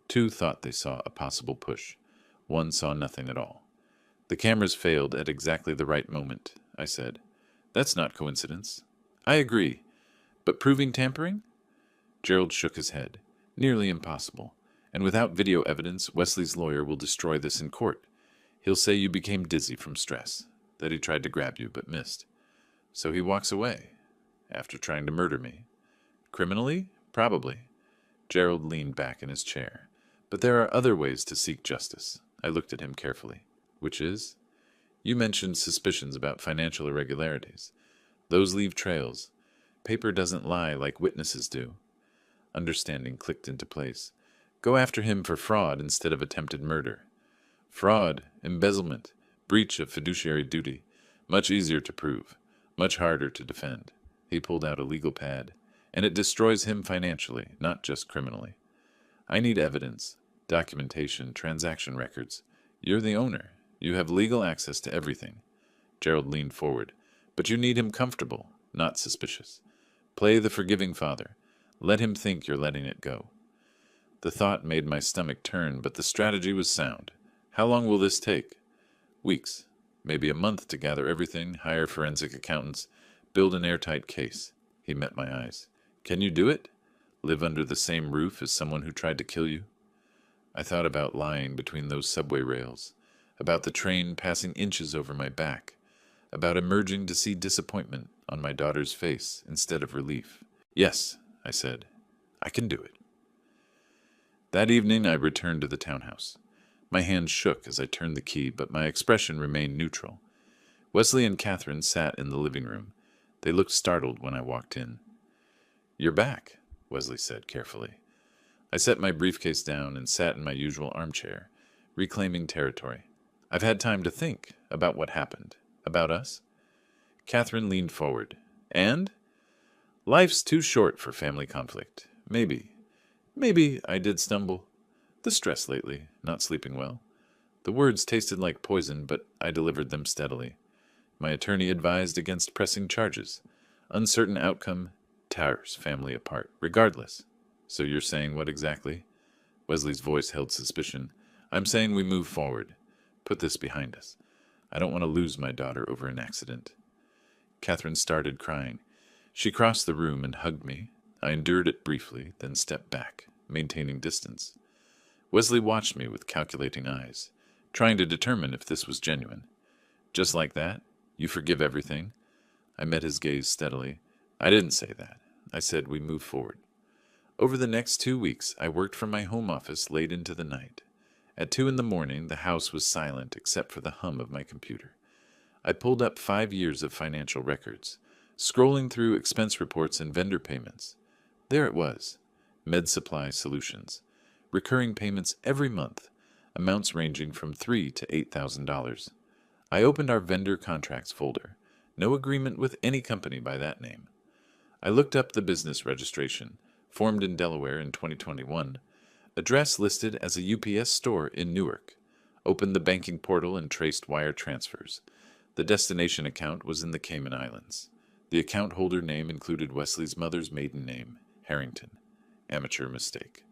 2 thought they saw a possible push. 1 saw nothing at all. "The cameras failed at exactly the right moment," I said. "That's not coincidence." "I agree. But proving tampering?" Gerald shook his head. "Nearly impossible. And without video evidence, Wesley's lawyer will destroy this in court. He'll say you became dizzy from stress, that he tried to grab you but missed. So he walks away, after trying to murder me. Criminally? Probably." Gerald leaned back in his chair. "But there are other ways to seek justice." I looked at him carefully. "Which is?" "You mentioned suspicions about financial irregularities. Those leave trails. Paper doesn't lie like witnesses do." Understanding clicked into place. "Go after him for fraud instead of attempted murder." "Fraud, embezzlement, breach of fiduciary duty. Much easier to prove, much harder to defend." He pulled out a legal pad. "And it destroys him financially, not just criminally. I need evidence, documentation, transaction records. You're the owner. You have legal access to everything." Gerald leaned forward. "But you need him comfortable, not suspicious. Play the forgiving father. Let him think you're letting it go." The thought made my stomach turn, but the strategy was sound. "How long will this take?" "Weeks. Maybe a month to gather everything, hire forensic accountants, build an airtight case." He met my eyes. "Can you do it? Live under the same roof as someone who tried to kill you?" I thought about lying between those subway rails, about the train passing inches over my back, about emerging to see disappointment on my daughter's face instead of relief. "Yes," I said. "I can do it." That evening I returned to the townhouse. My hand shook as I turned the key, but my expression remained neutral. Wesley and Catherine sat in the living room. They looked startled when I walked in. "You're back," Wesley said carefully. I set my briefcase down and sat in my usual armchair, reclaiming territory. "I've had time to think about what happened, about us." Catherine leaned forward. "And? Life's too short for family conflict. Maybe I did stumble. The stress lately, not sleeping well." The words tasted like poison, but I delivered them steadily. My attorney advised against pressing charges. Uncertain outcome tears family apart, regardless. So you're saying what exactly? Wesley's voice held suspicion. I'm saying we move forward. Put this behind us. I don't want to lose my daughter over an accident. Catherine started crying. She crossed the room and hugged me. I endured it briefly, then stepped back, maintaining distance. Wesley watched me with calculating eyes, trying to determine if this was genuine. Just like that? You forgive everything? I met his gaze steadily. I didn't say that. I said we move forward. Over the next 2 weeks, I worked from my home office late into the night. At 2 in the morning, the house was silent except for the hum of my computer. I pulled up 5 years of financial records, scrolling through expense reports and vendor payments. There it was, Med Supply Solutions, recurring payments every month, amounts ranging from $3,000 to $8,000. I opened our vendor contracts folder. No agreement with any company by that name. I looked up the business registration, formed in Delaware in 2021, address listed as a UPS store in Newark, opened the banking portal and traced wire transfers. The destination account was in the Cayman Islands. The account holder name included Wesley's mother's maiden name, Harrington. Amateur mistake.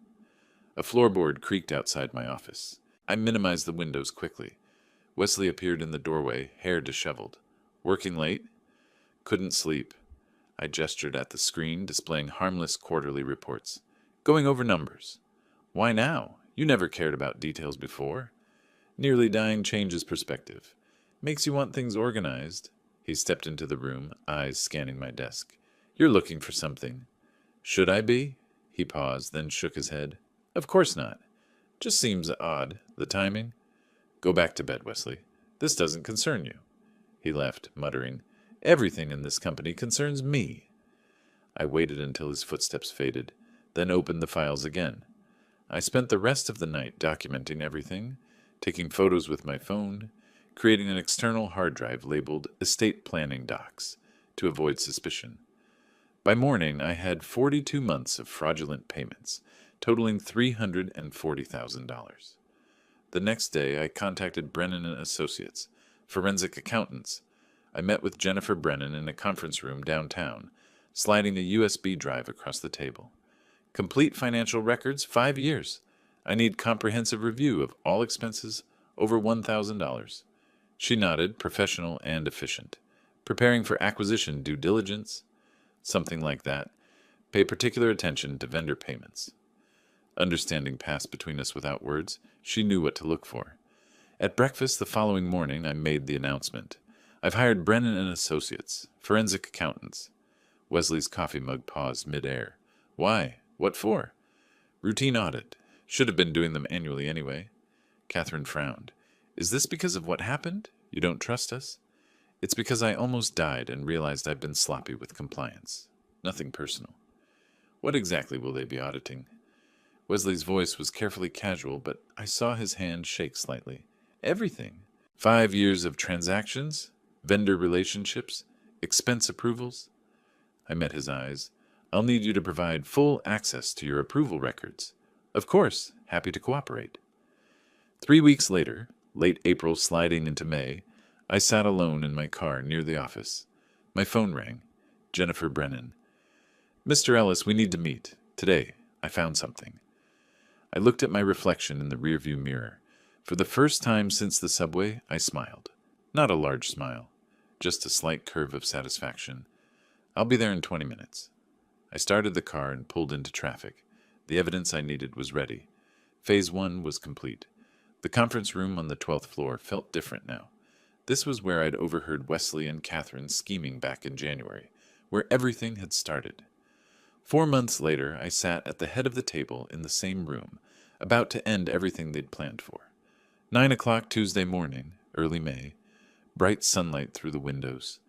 A floorboard creaked outside my office. I minimized the windows quickly. Wesley appeared in the doorway, hair disheveled. Working late? Couldn't sleep. I gestured at the screen, displaying harmless quarterly reports. Going over numbers. Why now? You never cared about details before. Nearly dying changes perspective. Makes you want things organized. He stepped into the room, eyes scanning my desk. You're looking for something. Should I be? He paused, then shook his head. Of course not. Just seems odd, the timing. Go back to bed, Wesley. This doesn't concern you. He left, muttering, Everything in this company concerns me. I waited until his footsteps faded, then opened the files again. I spent the rest of the night documenting everything, taking photos with my phone, creating an external hard drive labeled Estate Planning Docs to avoid suspicion. By morning, I had 42 months of fraudulent payments, totaling $340,000. The next day, I contacted Brennan & Associates, forensic accountants. I met with Jennifer Brennan in a conference room downtown, sliding a USB drive across the table. Complete financial records, 5 years. I need comprehensive review of all expenses over $1,000. She nodded, professional and efficient. Preparing for acquisition due diligence? Something like that. Pay particular attention to vendor payments. Understanding passed between us without words. She knew what to look for. At breakfast the following morning, I made the announcement. I've hired Brennan & Associates, forensic accountants. Wesley's coffee mug paused mid-air. Why? What for? Routine audit. Should have been doing them annually anyway. Catherine frowned. Is this because of what happened? You don't trust us? It's because I almost died and realized I've been sloppy with compliance. Nothing personal. What exactly will they be auditing? Wesley's voice was carefully casual, but I saw his hand shake slightly. Everything. 5 years of transactions, vendor relationships, expense approvals. I met his eyes. I'll need you to provide full access to your approval records. Of course, happy to cooperate. 3 weeks later, late April sliding into May, I sat alone in my car near the office. My phone rang. Jennifer Brennan. Mr. Ellis, we need to meet. Today, I found something. I looked at my reflection in the rearview mirror. For the first time since the subway, I smiled. Not a large smile, just a slight curve of satisfaction. I'll be there in 20 minutes. I started the car and pulled into traffic. The evidence I needed was ready. Phase 1 was complete. The conference room on the 12th floor felt different now. This was where I'd overheard Wesley and Catherine scheming back in January, where everything had started. 4 months later, I sat at the head of the table in the same room, about to end everything they'd planned for. 9 o'clock Tuesday morning, early May, bright sunlight through the windows.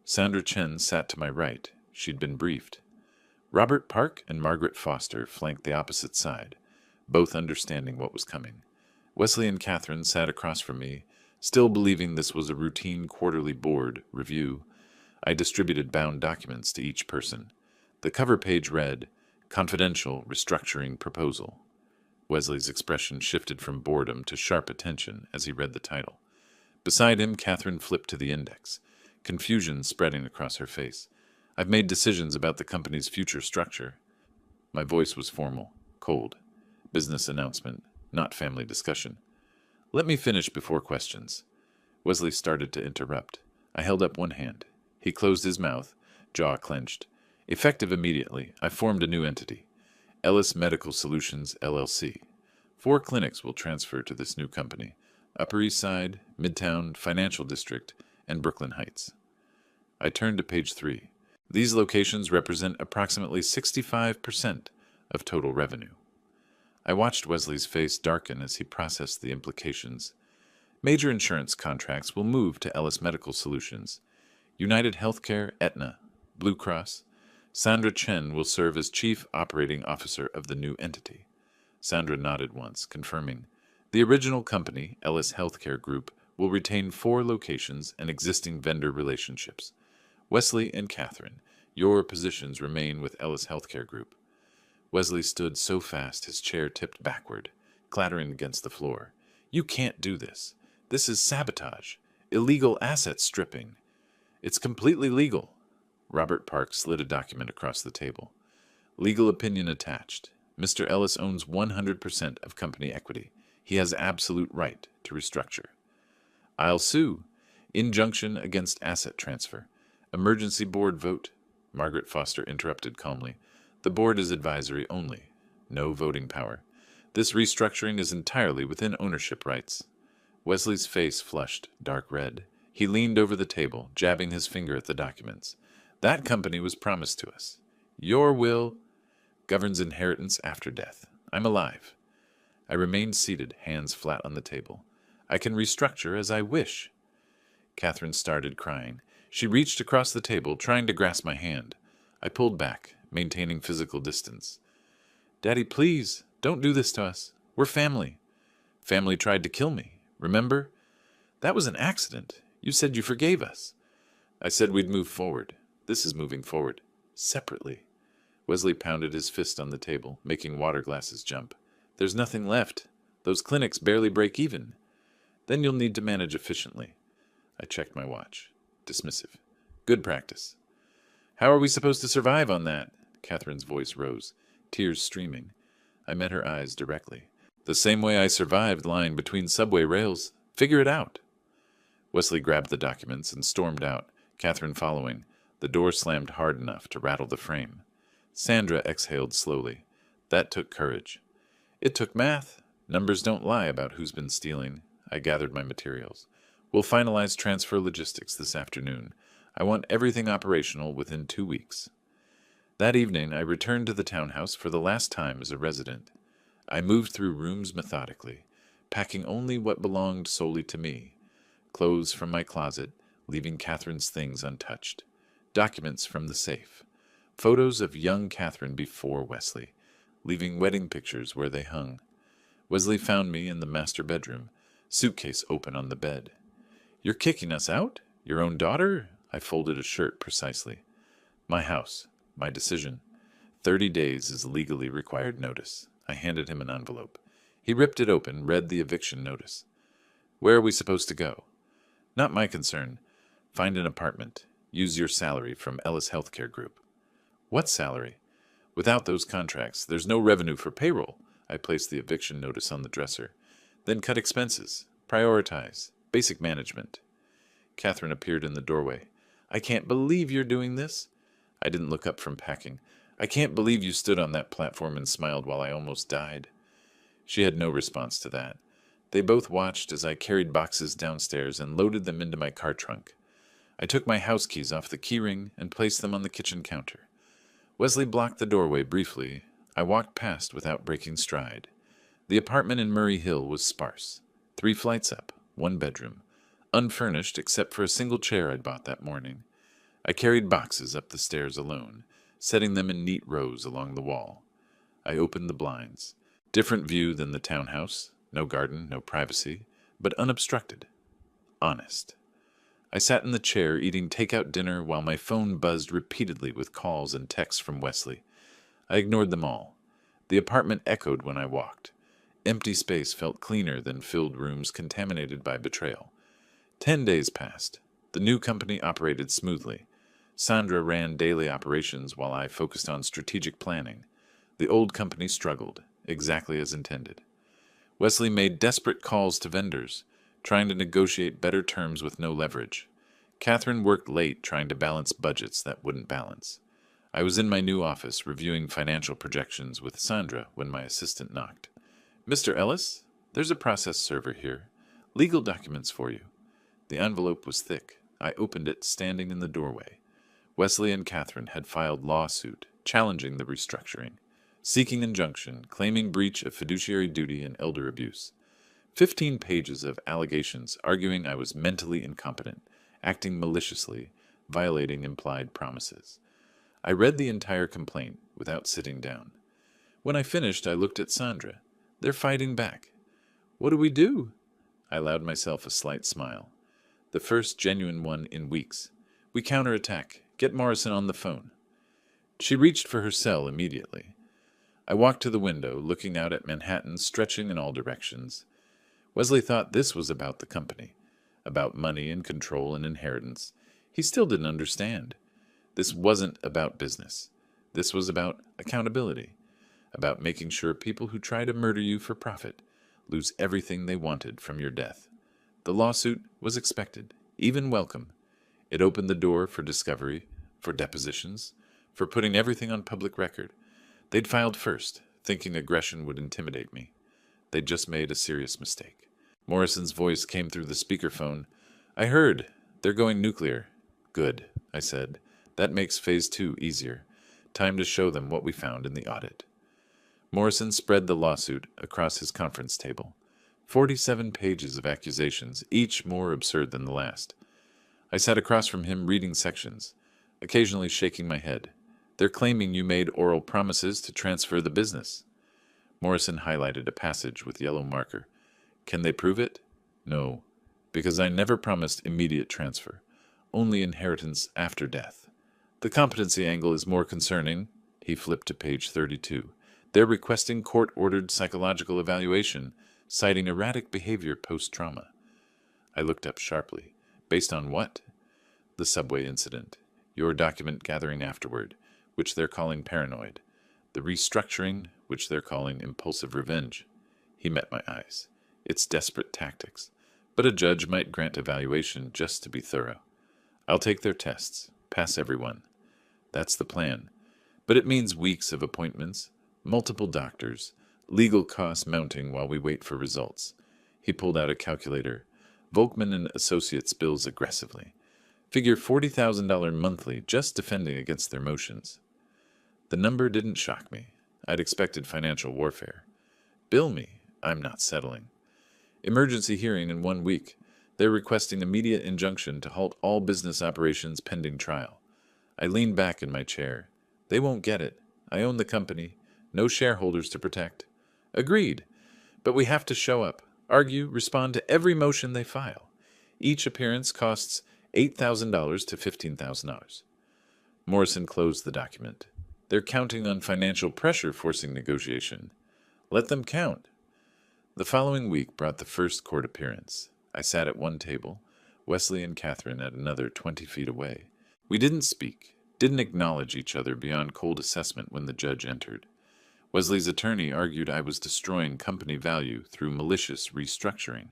Sandra Chen sat to my right. She'd been briefed. Robert Park and Margaret Foster flanked the opposite side, both understanding what was coming. Wesley and Catherine sat across from me, still believing this was a routine quarterly board review. I distributed bound documents to each person. The cover page read, Confidential Restructuring Proposal. Wesley's expression shifted from boredom to sharp attention as he read the title. Beside him, Catherine flipped to the index, confusion spreading across her face. I've made decisions about the company's future structure. My voice was formal, cold. Business announcement, not family discussion. Let me finish before questions. Wesley started to interrupt. I held up one hand. He closed his mouth, jaw clenched. Effective immediately, I formed a new entity, Ellis Medical Solutions, LLC. 4 clinics will transfer to this new company: Upper East Side, Midtown, Financial District, and Brooklyn Heights. I turned to page 3. These locations represent approximately 65% of total revenue. I watched Wesley's face darken as he processed the implications. Major insurance contracts will move to Ellis Medical Solutions. United Healthcare, Aetna, Blue Cross. Sandra Chen will serve as Chief Operating Officer of the new entity. Sandra nodded once, confirming. The original company, Ellis Healthcare Group, will retain 4 locations and existing vendor relationships. Wesley and Catherine, your positions remain with Ellis Healthcare Group. Wesley stood so fast his chair tipped backward, clattering against the floor. You can't do this. This is sabotage. Illegal asset stripping. It's completely legal. Robert Park slid a document across the table. Legal opinion attached. Mr. Ellis owns 100% of company equity. He has absolute right to restructure. I'll sue. Injunction against asset transfer. Emergency board vote. Margaret Foster interrupted calmly. The board is advisory only. No voting power. This restructuring is entirely within ownership rights. Wesley's face flushed dark red. He leaned over the table, jabbing his finger at the documents. That company was promised to us. Your will governs inheritance after death. I'm alive. I remained seated, hands flat on the table. I can restructure as I wish. Catherine started crying. She reached across the table, trying to grasp my hand. I pulled back, maintaining physical distance. Daddy, please, don't do this to us. We're family. Family tried to kill me, remember? That was an accident. You said you forgave us. I said we'd move forward. This is moving forward. Separately. Wesley pounded his fist on the table, making water glasses jump. There's nothing left. Those clinics barely break even. Then you'll need to manage efficiently. I checked my watch. Dismissive. Good practice. How are we supposed to survive on that? Catherine's voice rose, tears streaming. I met her eyes directly. The same way I survived lying between subway rails. Figure it out. Wesley grabbed the documents and stormed out, Catherine following. The door slammed hard enough to rattle the frame. Sandra exhaled slowly. That took courage. It took math. Numbers don't lie about who's been stealing. I gathered my materials. We'll finalize transfer logistics this afternoon. I want everything operational within 2 weeks. That evening, I returned to the townhouse for the last time as a resident. I moved through rooms methodically, packing only what belonged solely to me. Clothes from my closet, leaving Catherine's things untouched. Documents from the safe. Photos of young Catherine before Wesley, leaving wedding pictures where they hung. Wesley found me in the master bedroom, suitcase open on the bed. You're kicking us out? Your own daughter? I folded a shirt precisely. My house. My decision. 30 days is legally required notice. I handed him an envelope. He ripped it open, read the eviction notice. Where are we supposed to go? Not my concern. Find an apartment. Use your salary from Ellis Healthcare Group. What salary? Without those contracts, there's no revenue for payroll. I placed the eviction notice on the dresser. Then cut expenses. Prioritize. Basic management. Catherine appeared in the doorway. I can't believe you're doing this. I didn't look up from packing. I can't believe you stood on that platform and smiled while I almost died. She had no response to that. They both watched as I carried boxes downstairs and loaded them into my car trunk. I took my house keys off the keyring and placed them on the kitchen counter. Wesley blocked the doorway briefly. I walked past without breaking stride. The apartment in Murray Hill was sparse. 3 flights up, 1 bedroom. Unfurnished except for a single chair I'd bought that morning. I carried boxes up the stairs alone, setting them in neat rows along the wall. I opened the blinds. Different view than the townhouse. No garden, no privacy, but unobstructed. Honest. I sat in the chair eating takeout dinner while my phone buzzed repeatedly with calls and texts from Wesley. I ignored them all. The apartment echoed when I walked. Empty space felt cleaner than filled rooms contaminated by betrayal. 10 days passed. The new company operated smoothly. Sandra ran daily operations while I focused on strategic planning. The old company struggled, exactly as intended. Wesley made desperate calls to vendors, trying to negotiate better terms with no leverage. Catherine worked late trying to balance budgets that wouldn't balance. I was in my new office reviewing financial projections with Sandra when my assistant knocked. "Mr. Ellis, there's a process server here. Legal documents for you." The envelope was thick. I opened it standing in the doorway. Wesley and Catherine had filed lawsuit challenging the restructuring, seeking injunction, claiming breach of fiduciary duty and elder abuse. 15 pages of allegations arguing I was mentally incompetent, acting maliciously, violating implied promises. I read the entire complaint without sitting down. When I finished, I looked at Sandra. They're fighting back. "What do we do?" I allowed myself a slight smile. The first genuine one in weeks. "We counterattack. Get Morrison on the phone." She reached for her cell immediately. I walked to the window, looking out at Manhattan stretching in all directions. Wesley thought this was about the company, about money and control and inheritance. He still didn't understand. This wasn't about business. This was about accountability, about making sure people who try to murder you for profit lose everything they wanted from your death. The lawsuit was expected, even welcome. It opened the door for discovery, for depositions, for putting everything on public record. They'd filed first, thinking aggression would intimidate me. They'd just made a serious mistake. Morrison's voice came through the speakerphone. "I heard. They're going nuclear." "Good," I said. "That makes phase 2 easier. Time to show them what we found in the audit." Morrison spread the lawsuit across his conference table. 47 pages of accusations, each more absurd than the last. I sat across from him reading sections, occasionally shaking my head. "They're claiming you made oral promises to transfer the business." Morrison highlighted a passage with yellow marker. "Can they prove it?" "No, because I never promised immediate transfer, only inheritance after death." "The competency angle is more concerning." He flipped to page 32. "They're requesting court-ordered psychological evaluation, citing erratic behavior post-trauma." I looked up sharply. "Based on what?" "The subway incident. Your document gathering afterward, which they're calling paranoid. The restructuring, which they're calling impulsive revenge." He met my eyes. "It's desperate tactics. But a judge might grant evaluation just to be thorough. I'll take their tests, pass everyone. That's the plan. But it means weeks of appointments, multiple doctors, legal costs mounting while we wait for results." He pulled out a calculator. "Volkman and Associates bills aggressively. Figure $40,000 monthly just defending against their motions." The number didn't shock me. I'd expected financial warfare. "Bill me. I'm not settling." "Emergency hearing in 1 week. They're requesting immediate injunction to halt all business operations pending trial." I leaned back in my chair. "They won't get it. I own the company. No shareholders to protect." "Agreed. But we have to show up, argue, respond to every motion they file. Each appearance costs $8,000 to $15,000. Morrison closed the document. "They're counting on financial pressure forcing negotiation. Let them count." The following week brought the first court appearance. I sat at one table, Wesley and Catherine at another 20 feet away. We didn't speak, didn't acknowledge each other beyond cold assessment when the judge entered. Wesley's attorney argued I was destroying company value through malicious restructuring.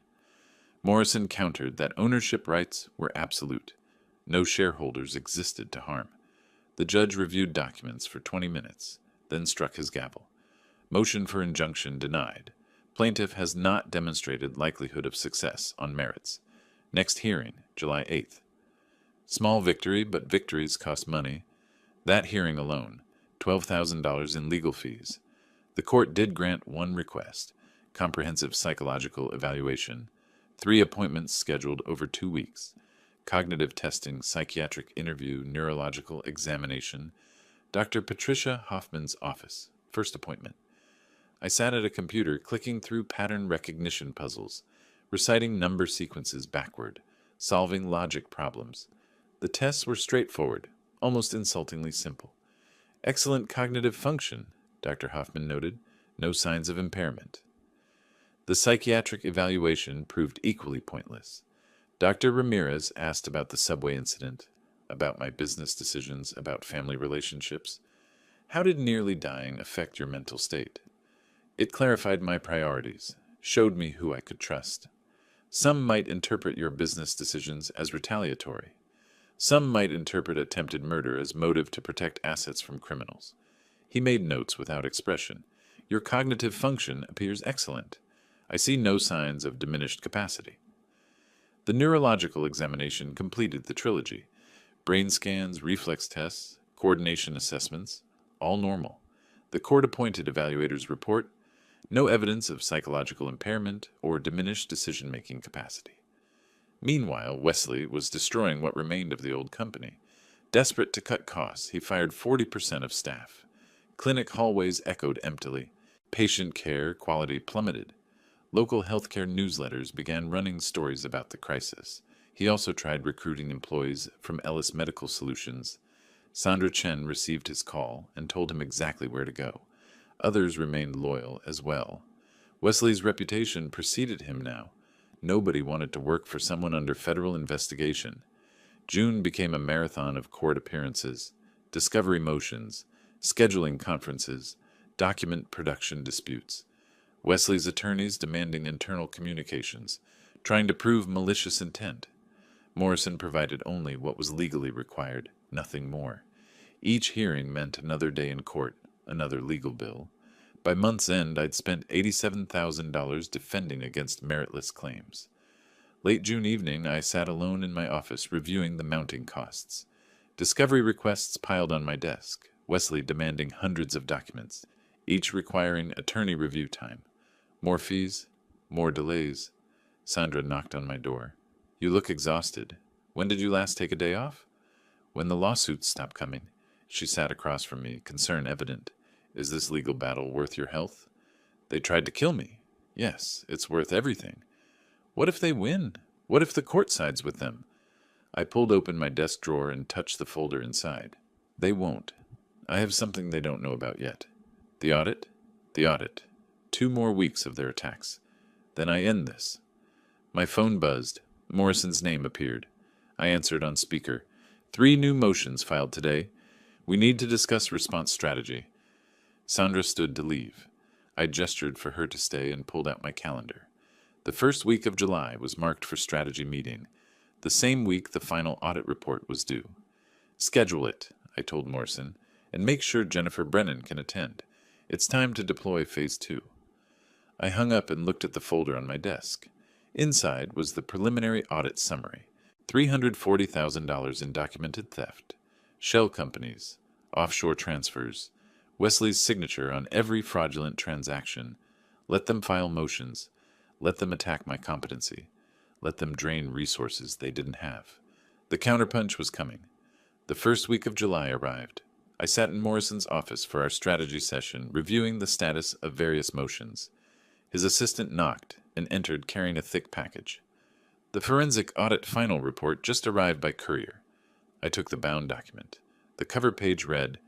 Morrison countered that ownership rights were absolute. No shareholders existed to harm. The judge reviewed documents for 20 minutes, then struck his gavel. Motion for injunction denied. Plaintiff has not demonstrated likelihood of success on merits. Next hearing, July 8th. Small victory, but victories cost money. That hearing alone, $12,000 in legal fees. The court did grant one request, comprehensive psychological evaluation, 3 appointments scheduled over 2 weeks, cognitive testing, psychiatric interview, neurological examination, Dr. Patricia Hoffman's office, first appointment. I sat at a computer clicking through pattern recognition puzzles, reciting number sequences backward, solving logic problems. The tests were straightforward, almost insultingly simple. Excellent cognitive function, Dr. Hoffman noted. No signs of impairment. The psychiatric evaluation proved equally pointless. Dr. Ramirez asked about the subway incident, about my business decisions, about family relationships. How did nearly dying affect your mental state? It clarified my priorities, showed me who I could trust. Some might interpret your business decisions as retaliatory. Some might interpret attempted murder as motive to protect assets from criminals. He made notes without expression. Your cognitive function appears excellent. I see no signs of diminished capacity. The neurological examination completed the trilogy. Brain scans, reflex tests, coordination assessments, all normal. The court-appointed evaluators report no evidence of psychological impairment or diminished decision-making capacity. Meanwhile, Wesley was destroying what remained of the old company. Desperate to cut costs, he fired 40% of staff. Clinic hallways echoed emptily. Patient care quality plummeted. Local healthcare newsletters began running stories about the crisis. He also tried recruiting employees from Ellis Medical Solutions. Sandra Chen received his call and told him exactly where to go. Others remained loyal as well. Wesley's reputation preceded him now. Nobody wanted to work for someone under federal investigation. June became a marathon of court appearances, discovery motions, scheduling conferences, document production disputes. Wesley's attorneys demanding internal communications, trying to prove malicious intent. Morrison provided only what was legally required, nothing more. Each hearing meant another day in court, another legal bill. By month's end, I'd spent $87,000 defending against meritless claims. Late June evening, I sat alone in my office reviewing the mounting costs. Discovery requests piled on my desk, Wesley demanding hundreds of documents, each requiring attorney review time. More fees, more delays. Sandra knocked on my door. You look exhausted. When did you last take a day off? When the lawsuits stopped coming. She sat across from me, concern evident. Is this legal battle worth your health? They tried to kill me. Yes, it's worth everything. What if they win? What if the court sides with them? I pulled open my desk drawer and touched the folder inside. They won't. I have something they don't know about yet. The audit? The audit. 2 more weeks of their attacks. Then I end this. My phone buzzed. Morrison's name appeared. I answered on speaker. 3 new motions filed today. We need to discuss response strategy. Sandra stood to leave. I gestured for her to stay and pulled out my calendar. The first week of July was marked for strategy meeting. The same week the final audit report was due. Schedule it, I told Morrison, and make sure Jennifer Brennan can attend. It's time to deploy Phase 2. I hung up and looked at the folder on my desk. Inside was the preliminary audit summary. $340,000 in documented theft, shell companies, offshore transfers, Wesley's signature on every fraudulent transaction. Let them file motions. Let them attack my competency. Let them drain resources they didn't have. The counterpunch was coming. The first week of July arrived. I sat in Morrison's office for our strategy session, reviewing the status of various motions. His assistant knocked and entered carrying a thick package. The forensic audit final report just arrived by courier. I took the bound document. The cover page read,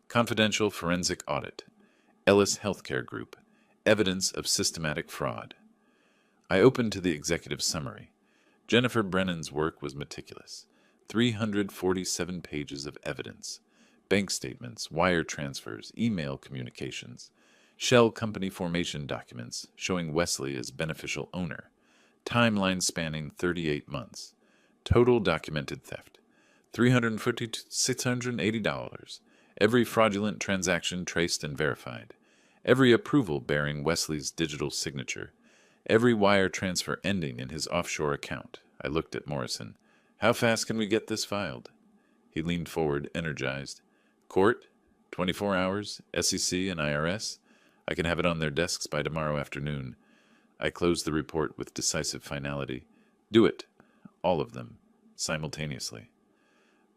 Confidential Forensic Audit, Ellis Healthcare Group, Evidence of Systematic Fraud. I opened to the executive summary. Jennifer Brennan's work was meticulous. 347 pages of evidence. Bank statements, wire transfers, email communications, shell company formation documents showing Wesley as beneficial owner, timeline spanning 38 months, total documented theft, $350 to $680, every fraudulent transaction traced and verified, every approval bearing Wesley's digital signature, every wire transfer ending in his offshore account. I looked at Morrison. How fast can we get this filed? He leaned forward, energized. Court, 24 hours, SEC and IRS. I can have it on their desks by tomorrow afternoon. I closed the report with decisive finality. Do it. All of them. Simultaneously.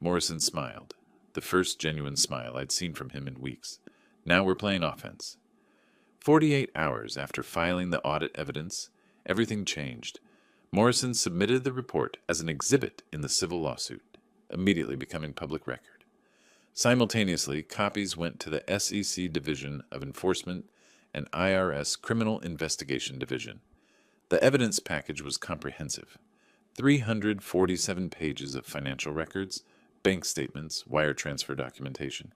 Morrison smiled. The first genuine smile I'd seen from him in weeks. Now we're playing offense. 48 hours after filing the audit evidence, everything changed. Morrison submitted the report as an exhibit in the civil lawsuit, immediately becoming public record. Simultaneously, copies went to the SEC Division of Enforcement and IRS Criminal Investigation Division. The evidence package was comprehensive. 347 pages of financial records, bank statements, wire transfer documentation.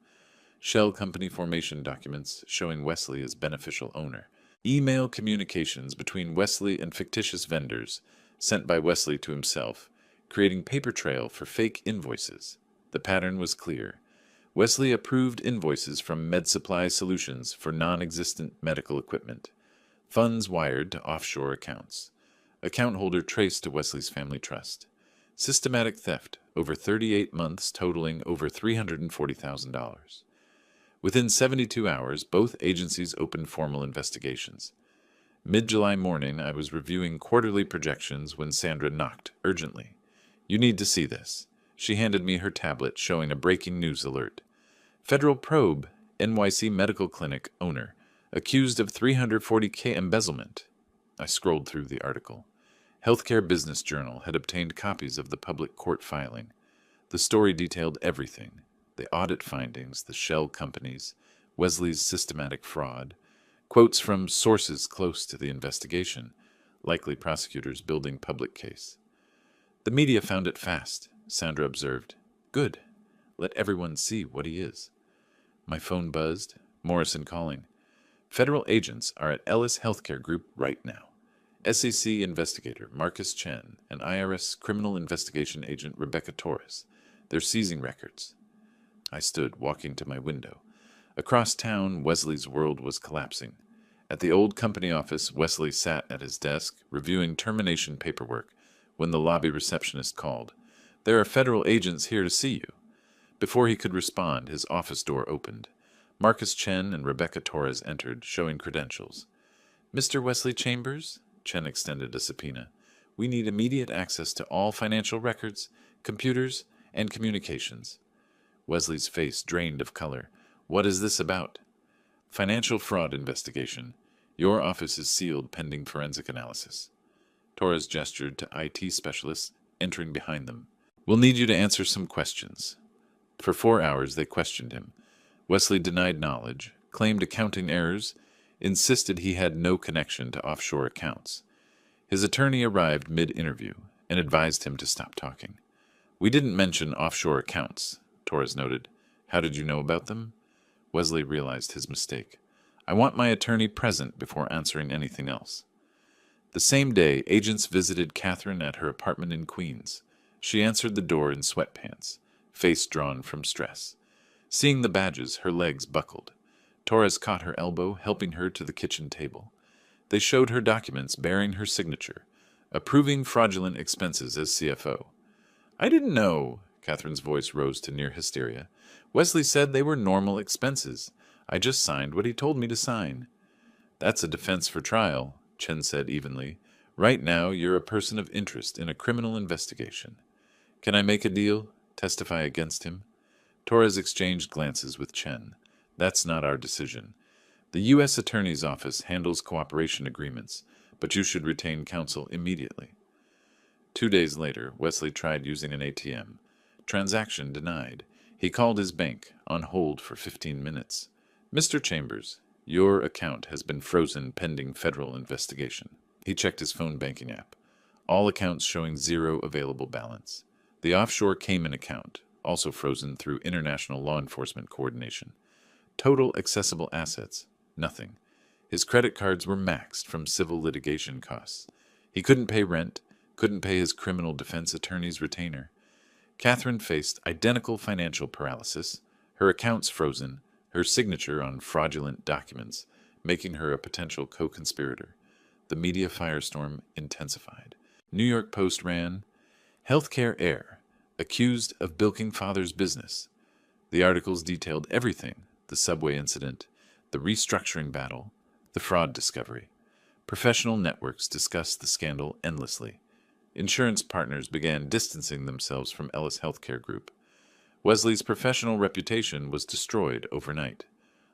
Shell company formation documents showing Wesley as beneficial owner. Email communications between Wesley and fictitious vendors sent by Wesley to himself, creating paper trail for fake invoices. The pattern was clear. Wesley approved invoices from MedSupply Solutions for non-existent medical equipment. Funds wired to offshore accounts. Account holder traced to Wesley's family trust. Systematic theft over 38 months totaling over $340,000. Within 72 hours, both agencies opened formal investigations. Mid-July morning, I was reviewing quarterly projections when Sandra knocked urgently. "You need to see this." She handed me her tablet showing a breaking news alert. Federal probe, NYC Medical Clinic owner, accused of $340K embezzlement. I scrolled through the article. Healthcare Business Journal had obtained copies of the public court filing. The story detailed everything: the audit findings, the shell companies, Wesley's systematic fraud, quotes from sources close to the investigation, likely prosecutors building public case. "The media found it fast," Sandra observed. "Good. Let everyone see what he is." My phone buzzed. Morrison calling. "Federal agents are at Ellis Healthcare Group right now. SEC investigator Marcus Chen and IRS criminal investigation agent Rebecca Torres. They're seizing records." I stood, walking to my window. Across town, Wesley's world was collapsing. At the old company office, Wesley sat at his desk, reviewing termination paperwork, when the lobby receptionist called. "There are federal agents here to see you." Before he could respond, his office door opened. Marcus Chen and Rebecca Torres entered, showing credentials. "Mr. Wesley Chambers?" Chen extended a subpoena. "We need immediate access to all financial records, computers, and communications." Wesley's face drained of color. "What is this about?" "Financial fraud investigation. Your office is sealed pending forensic analysis." Torres gestured to IT specialists entering behind them. "We'll need you to answer some questions." For 4 hours they questioned him. Wesley denied knowledge, claimed accounting errors, insisted he had no connection to offshore accounts. His attorney arrived mid-interview and advised him to stop talking. "We didn't mention offshore accounts," Torres noted. "How did you know about them?" Wesley realized his mistake. "I want my attorney present before answering anything else." The same day, agents visited Catherine at her apartment in Queens. She answered the door in sweatpants, face drawn from stress. Seeing the badges, her legs buckled. Torres caught her elbow, helping her to the kitchen table. They showed her documents bearing her signature, approving fraudulent expenses as CFO. "I didn't know," Catherine's voice rose to near hysteria. "Wesley said they were normal expenses. I just signed what he told me to sign." "That's a defense for trial," Chen said evenly. "Right now, you're a person of interest in a criminal investigation. Can I make a deal? Testify against him?" Torres exchanged glances with Chen. "That's not our decision. The U.S. Attorney's Office handles cooperation agreements, but you should retain counsel immediately." 2 days later, Wesley tried using an ATM. Transaction denied. He called his bank, on hold for 15 minutes. "Mr. Chambers, your account has been frozen pending federal investigation." He checked his phone banking app. All accounts showing zero available balance. The offshore Cayman account, also frozen through international law enforcement coordination. Total accessible assets, nothing. His credit cards were maxed from civil litigation costs. He couldn't pay rent, couldn't pay his criminal defense attorney's retainer. Catherine faced identical financial paralysis, her accounts frozen, her signature on fraudulent documents, making her a potential co-conspirator. The media firestorm intensified. New York Post ran, "Healthcare heir, accused of bilking father's business." The articles detailed everything: the subway incident, the restructuring battle, the fraud discovery. Professional networks discussed the scandal endlessly. Insurance partners began distancing themselves from Ellis Healthcare Group. Wesley's professional reputation was destroyed overnight.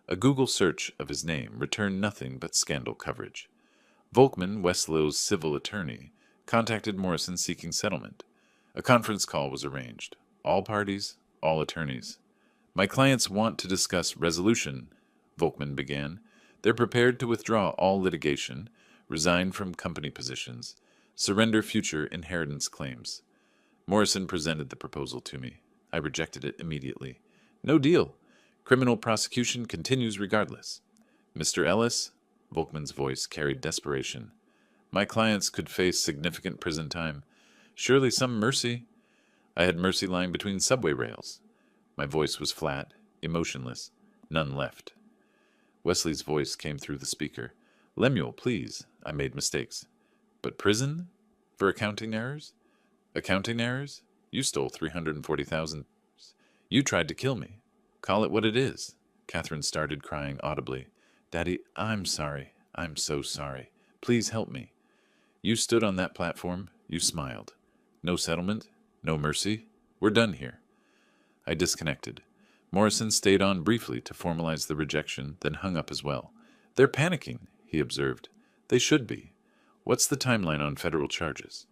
A Google search of his name returned nothing but scandal coverage. Volkman, Weslow's civil attorney, contacted Morrison seeking settlement. A conference call was arranged. All parties, all attorneys. "My clients want to discuss resolution," Volkman began. "They're prepared to withdraw all litigation, resign from company positions, surrender future inheritance claims." Morrison presented the proposal to me. I rejected it immediately. "No deal. Criminal prosecution continues regardless. Mr. Ellis, Volkman's voice carried desperation. My clients could face significant prison time. Surely some mercy. I had mercy lying between subway rails. My voice was flat, emotionless, none left. Wesley's voice came through the speaker. Lemuel, please, I made mistakes. But prison? For accounting errors? Accounting errors? You stole $340,000. You tried to kill me. Call it what it is. Catherine started crying audibly. Daddy, I'm sorry. I'm so sorry. Please help me. You stood on that platform. You smiled. No settlement. No mercy. We're done here. I disconnected. Morrison stayed on briefly to formalize the rejection, then hung up as well. They're panicking, he observed. They should be. What's the timeline on federal charges?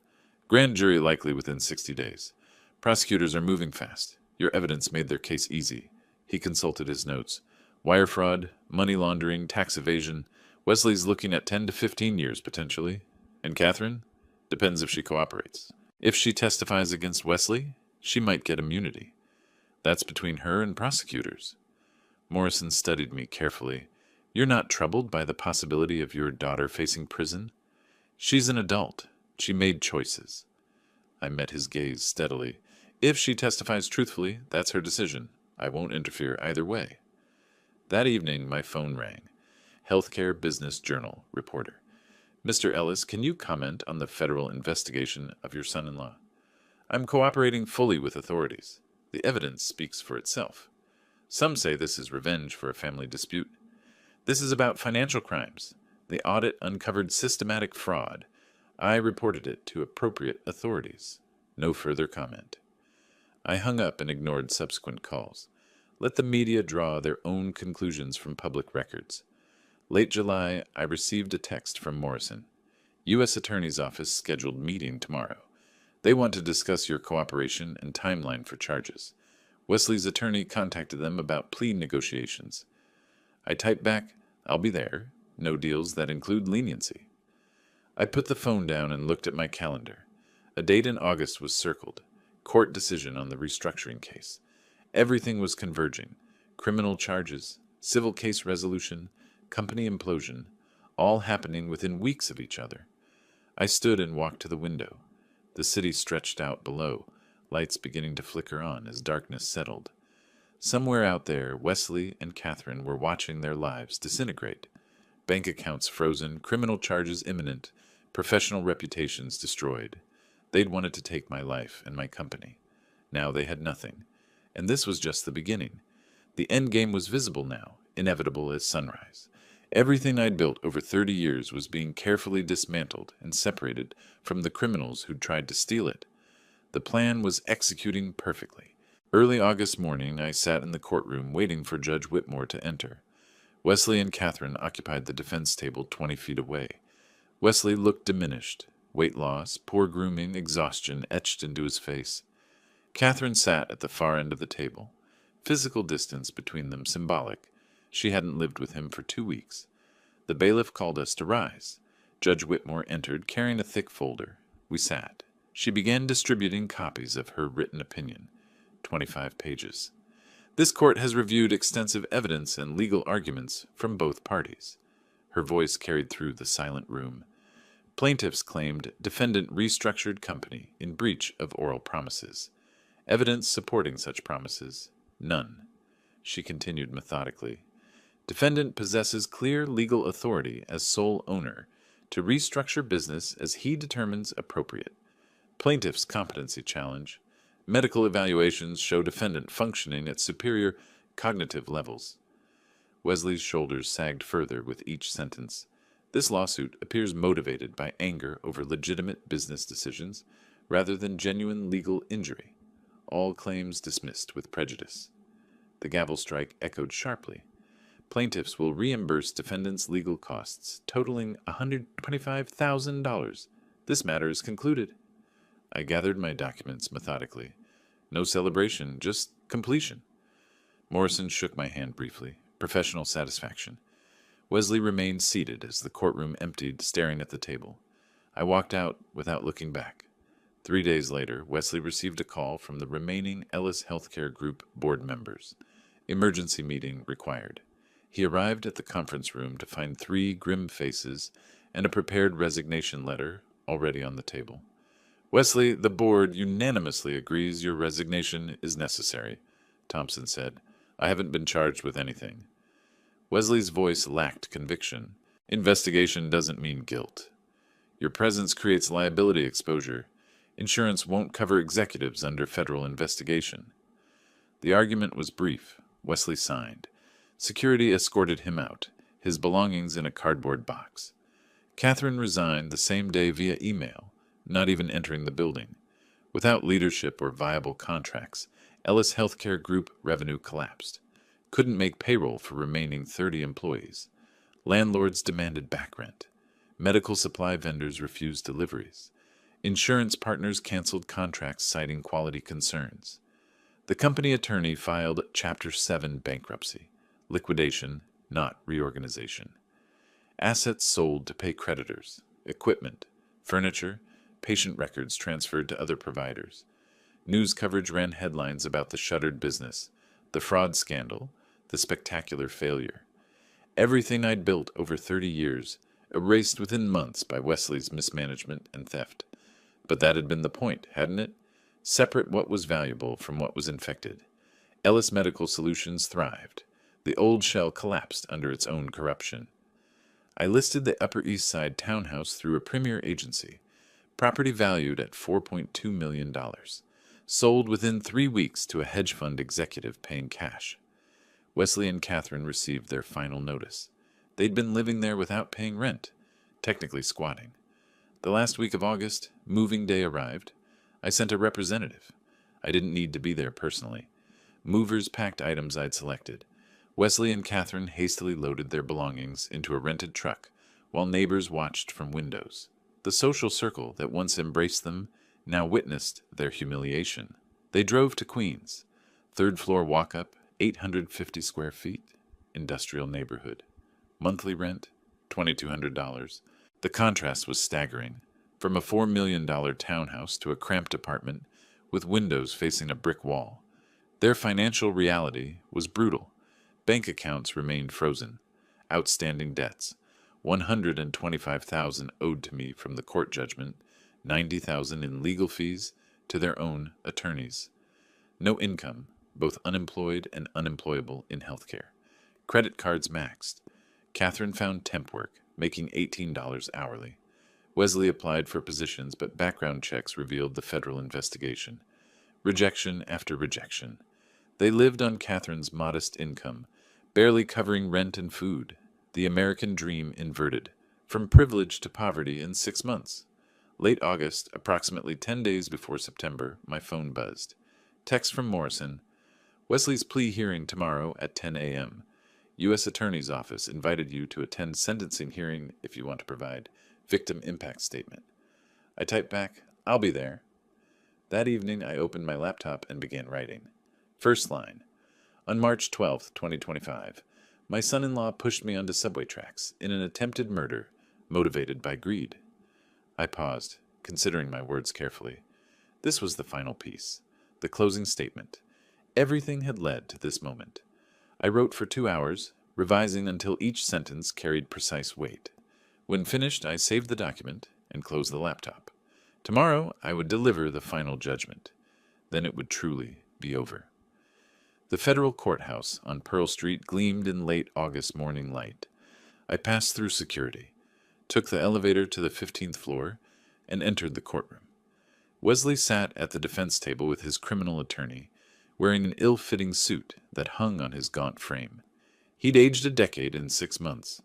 Grand jury likely within 60 days. Prosecutors are moving fast. Your evidence made their case easy. He consulted his notes. Wire fraud, money laundering, tax evasion. Wesley's looking at 10 to 15 years, potentially. And Catherine? Depends if she cooperates. If she testifies against Wesley, she might get immunity. That's between her and prosecutors. Morrison studied me carefully. You're not troubled by the possibility of your daughter facing prison? She's an adult. She made choices. I met his gaze steadily. If she testifies truthfully, that's her decision. I won't interfere either way. That evening, my phone rang. Healthcare Business Journal reporter. Mr. Ellis, can you comment on the federal investigation of your son-in-law? I'm cooperating fully with authorities. The evidence speaks for itself. Some say this is revenge for a family dispute. This is about financial crimes. The audit uncovered systematic fraud. I reported it to appropriate authorities. No further comment. I hung up and ignored subsequent calls. Let the media draw their own conclusions from public records. Late July, I received a text from Morrison. U.S. Attorney's Office scheduled meeting tomorrow. They want to discuss your cooperation and timeline for charges. Wesley's attorney contacted them about plea negotiations. I typed back, I'll be there. No deals that include leniency. I put the phone down and looked at my calendar. A date in August was circled. Court decision on the restructuring case. Everything was converging. Criminal charges, civil case resolution, company implosion, all happening within weeks of each other. I stood and walked to the window. The city stretched out below, lights beginning to flicker on as darkness settled. Somewhere out there, Wesley and Catherine were watching their lives disintegrate. Bank accounts frozen, criminal charges imminent, professional reputations destroyed. They'd wanted to take my life and my company. Now they had nothing. And this was just the beginning. The end game was visible now, inevitable as sunrise. Everything I'd built over 30 years was being carefully dismantled and separated from the criminals who'd tried to steal it. The plan was executing perfectly. Early August morning, I sat in the courtroom waiting for Judge Whitmore to enter. Wesley and Catherine occupied the defense table 20 feet away. Wesley looked diminished. Weight loss, poor grooming, exhaustion etched into his face. Catherine sat at the far end of the table. Physical distance between them symbolic. She hadn't lived with him for 2 weeks. The bailiff called us to rise. Judge Whitmore entered, carrying a thick folder. We sat. She began distributing copies of her written opinion. 25 pages. This court has reviewed extensive evidence and legal arguments from both parties. Her voice carried through the silent room. Plaintiffs claimed defendant restructured company in breach of oral promises. Evidence supporting such promises, none. She continued methodically. Defendant possesses clear legal authority as sole owner to restructure business as he determines appropriate. Plaintiff's competency challenge. Medical evaluations show defendant functioning at superior cognitive levels. Wesley's shoulders sagged further with each sentence. This lawsuit appears motivated by anger over legitimate business decisions rather than genuine legal injury. All claims dismissed with prejudice. The gavel strike echoed sharply. Plaintiffs will reimburse defendants' legal costs, totaling $125,000. This matter is concluded. I gathered my documents methodically. No celebration, just completion. Morrison shook my hand briefly. Professional satisfaction. Wesley remained seated as the courtroom emptied, staring at the table. I walked out without looking back. 3 days later, Wesley received a call from the remaining Ellis Healthcare Group board members. Emergency meeting required. He arrived at the conference room to find 3 grim faces and a prepared resignation letter already on the table. Wesley, the board unanimously agrees your resignation is necessary, Thompson said. I haven't been charged with anything. Wesley's voice lacked conviction. Investigation doesn't mean guilt. Your presence creates liability exposure. Insurance won't cover executives under federal investigation. The argument was brief. Wesley signed. Security escorted him out, his belongings in a cardboard box. Catherine resigned the same day via email, not even entering the building. Without leadership or viable contracts, Ellis Healthcare Group revenue collapsed. Couldn't make payroll for remaining 30 employees. Landlords demanded back rent. Medical supply vendors refused deliveries. Insurance partners canceled contracts citing quality concerns. The company attorney filed Chapter 7 bankruptcy, liquidation, not reorganization. Assets sold to pay creditors, equipment, furniture, patient records transferred to other providers. News coverage ran headlines about the shuttered business, the fraud scandal, the spectacular failure. Everything I'd built over 30 years, erased within months by Wesley's mismanagement and theft. But that had been the point, hadn't it? Separate what was valuable from what was infected. Ellis Medical Solutions thrived. The old shell collapsed under its own corruption. I listed the Upper East Side townhouse through a premier agency. Property valued at $4.2 million. Sold within 3 weeks to a hedge fund executive paying cash. Wesley and Catherine received their final notice. They'd been living there without paying rent, technically squatting. The last week of August, moving day arrived. I sent a representative. I didn't need to be there personally. Movers packed items I'd selected. Wesley and Catherine hastily loaded their belongings into a rented truck, while neighbors watched from windows. The social circle that once embraced them now witnessed their humiliation. They drove to Queens. 3rd floor walk-up, 850 square feet, industrial neighborhood. Monthly rent, $2,200. The contrast was staggering. From a $4 million townhouse to a cramped apartment with windows facing a brick wall. Their financial reality was brutal. Bank accounts remained frozen. Outstanding debts. $125,000 owed to me from the court judgment, $90,000 in legal fees to their own attorneys. No income, both unemployed and unemployable in healthcare. Credit cards maxed. Catherine found temp work, making $18 hourly. Wesley applied for positions, but background checks revealed the federal investigation. Rejection after rejection. They lived on Catherine's modest income, barely covering rent and food. The American dream inverted, from privilege to poverty in 6 months. Late August, approximately 10 days before September, my phone buzzed. Text from Morrison. Wesley's plea hearing tomorrow at 10 a.m. U.S. Attorney's Office invited you to attend sentencing hearing if you want to provide victim impact statement. I typed back, I'll be there. That evening, I opened my laptop and began writing. First line. On March 12, 2025, my son-in-law pushed me onto subway tracks in an attempted murder motivated by greed. I paused, considering my words carefully. This was the final piece, the closing statement. Everything had led to this moment. I wrote for 2 hours, revising until each sentence carried precise weight. When finished, I saved the document and closed the laptop. Tomorrow, I would deliver the final judgment. Then it would truly be over. The federal courthouse on Pearl Street gleamed in late August morning light. I passed through security, took the elevator to the 15th floor, and entered the courtroom. Wesley sat at the defense table with his criminal attorney, wearing an ill-fitting suit that hung on his gaunt frame. He'd aged a decade in 6 months.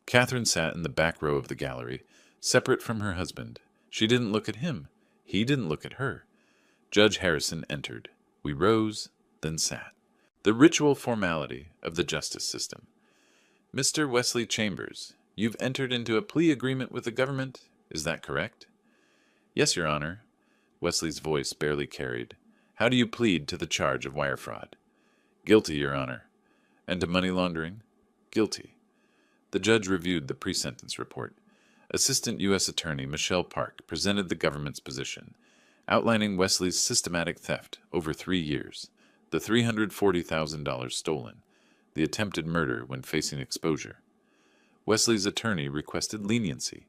Catherine sat in the back row of the gallery, separate from her husband. She didn't look at him. He didn't look at her. Judge Harrison entered. We rose, then sat. The ritual formality of the justice system. Mr. Wesley Chambers, you've entered into a plea agreement with the government. Is that correct? Yes, Your Honor. Wesley's voice barely carried. How do you plead to the charge of wire fraud? Guilty, Your Honor. And to money laundering? Guilty. The judge reviewed the pre-sentence report. Assistant U.S. Attorney Michelle Park presented the government's position, outlining Wesley's systematic theft over 3 years, the $340,000 stolen, the attempted murder when facing exposure. Wesley's attorney requested leniency,